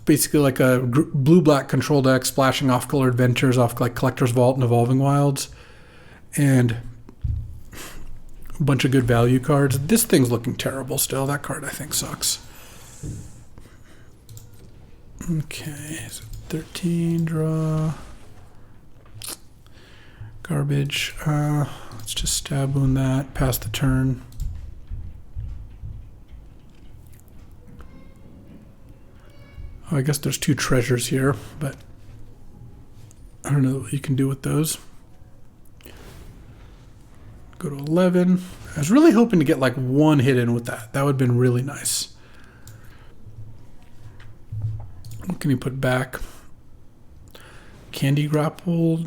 basically like a blue-black control deck, splashing off colored ventures off like Collector's Vault and Evolving Wilds, and a bunch of good value cards. This thing's looking terrible still. That card I think sucks. Okay, so 13 draw. Garbage. Let's just Stab Wound that. Pass the turn. Oh, I guess there's 2 treasures here, but I don't know what you can do with those. Go to 11. I was really hoping to get like 1 hit in with that. That would have been really nice. What can you put back? Candy Grappled,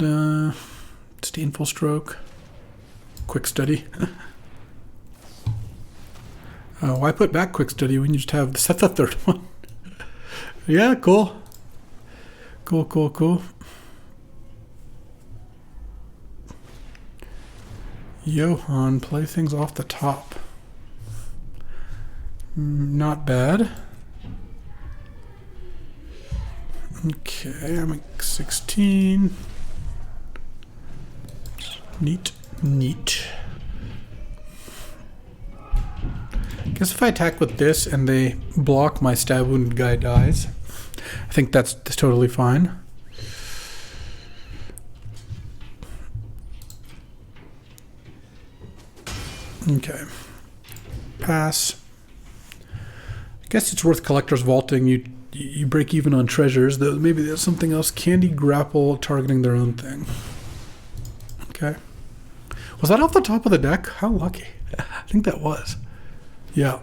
Disdainful Stroke, Quick Study. Why put back Quick Study when you just have set the 3rd one? Yeah, cool. Cool. Johan, play things off the top. Not bad. Okay, I'm at 16. Neat. Guess guess if I attack with this and they block, my stab wounded guy dies. I think that's totally fine. Okay. Pass. I guess it's worth Collector's Vaulting. You break even on treasures, though maybe there's something else. Candy Grapple targeting their own thing. Okay. Was that off the top of the deck? How lucky. I think that was. Yeah.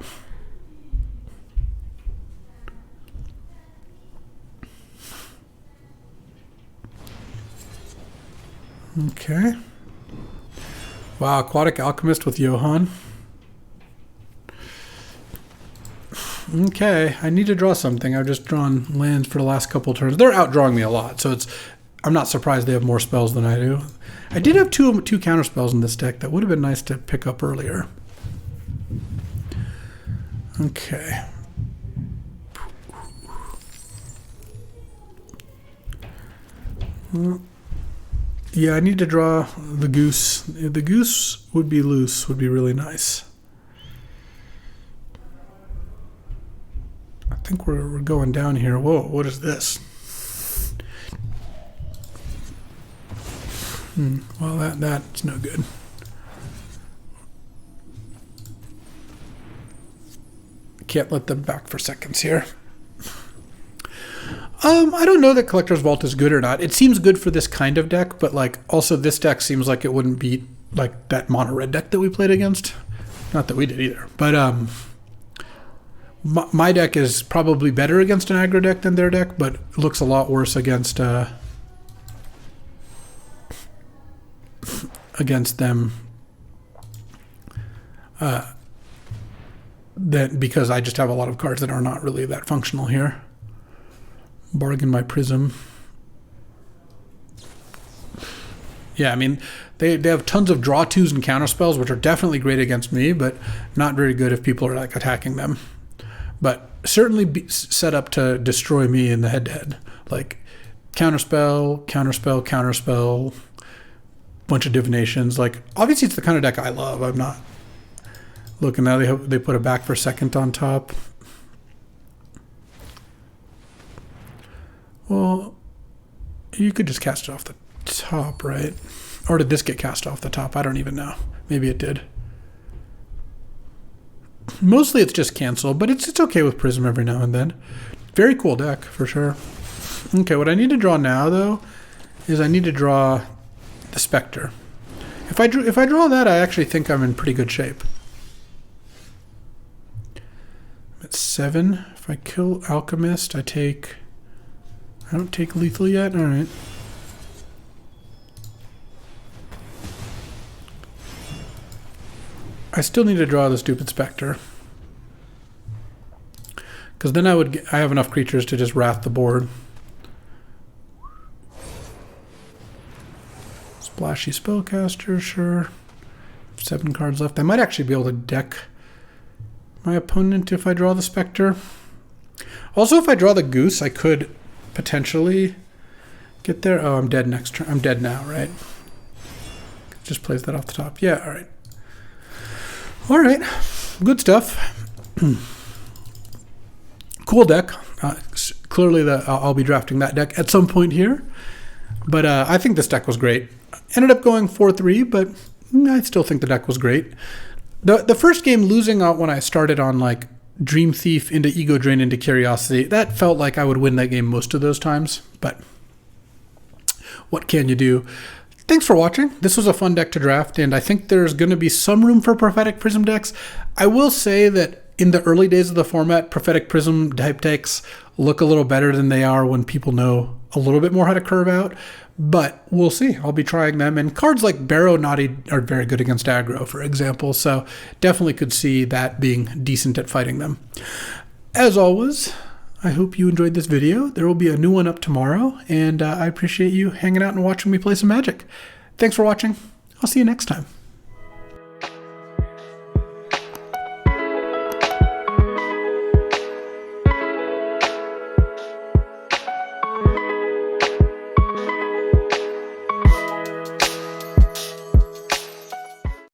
Okay. Wow, Aquatic Alchemist with Johan. Okay, I need to draw something. I've just drawn lands for the last couple turns. They're outdrawing me a lot, so I'm not surprised they have more spells than I do. I did have two counter spells in this deck that would have been nice to pick up earlier. Okay. Yeah, I need to draw the goose. The goose would be loose, would be really nice. I think we're going down here. Whoa, what is this? Well, that's no good. Can't let them back for seconds here. I don't know that Collector's Vault is good or not. It seems good for this kind of deck, but like also this deck seems like it wouldn't beat like that mono red deck that we played against. Not that we did either, but my deck is probably better against an aggro deck than their deck, but it looks a lot worse against them. Because I just have a lot of cards that are not really that functional here. Bargain my Prism. Yeah, I mean, they have tons of draw twos and counter spells, which are definitely great against me, but not very good if people are like attacking them. But certainly set up to destroy me in the head-to-head. Like counterspell, counterspell, counterspell, bunch of divinations. Like obviously it's the kind of deck I love. I'm not looking now. They put a back for second on top. Well, you could just cast it off the top, right? Or did this get cast off the top? I don't even know. Maybe it did. Mostly it's just cancel, but it's okay with Prism every now and then. Very cool deck, for sure. Okay, what I need to draw now, though, is I need to draw the Spectre. If I draw that, I actually think I'm in pretty good shape. I'm at 7. If I kill Alchemist, I don't take lethal yet? Alright. I still need to draw the stupid Spectre. Because then I have enough creatures to just wrath the board. Splashy Spellcaster, sure. 7 cards left. I might actually be able to deck my opponent if I draw the Spectre. Also, if I draw the Goose, I could potentially get there. Oh, I'm dead next turn. I'm dead now, right? Just plays that off the top. Yeah, all right. All right, good stuff. Cool deck. Clearly, I'll be drafting that deck at some point here. But I think this deck was great. Ended up going 4-3, but I still think the deck was great. The first game, losing out when I started on like Dream Thief into Ego Drain into Curiosity, that felt like I would win that game most of those times. But what can you do? Thanks for watching. This was a fun deck to draft, and I think there's going to be some room for Prophetic Prism decks. I will say that in the early days of the format, Prophetic Prism type decks look a little better than they are when people know a little bit more how to curve out, but we'll see. I'll be trying them, and cards like Barrow Naughty are very good against aggro, for example, so definitely could see that being decent at fighting them. As always, I hope you enjoyed this video. There will be a new one up tomorrow, and I appreciate you hanging out and watching me play some Magic. Thanks for watching. I'll see you next time.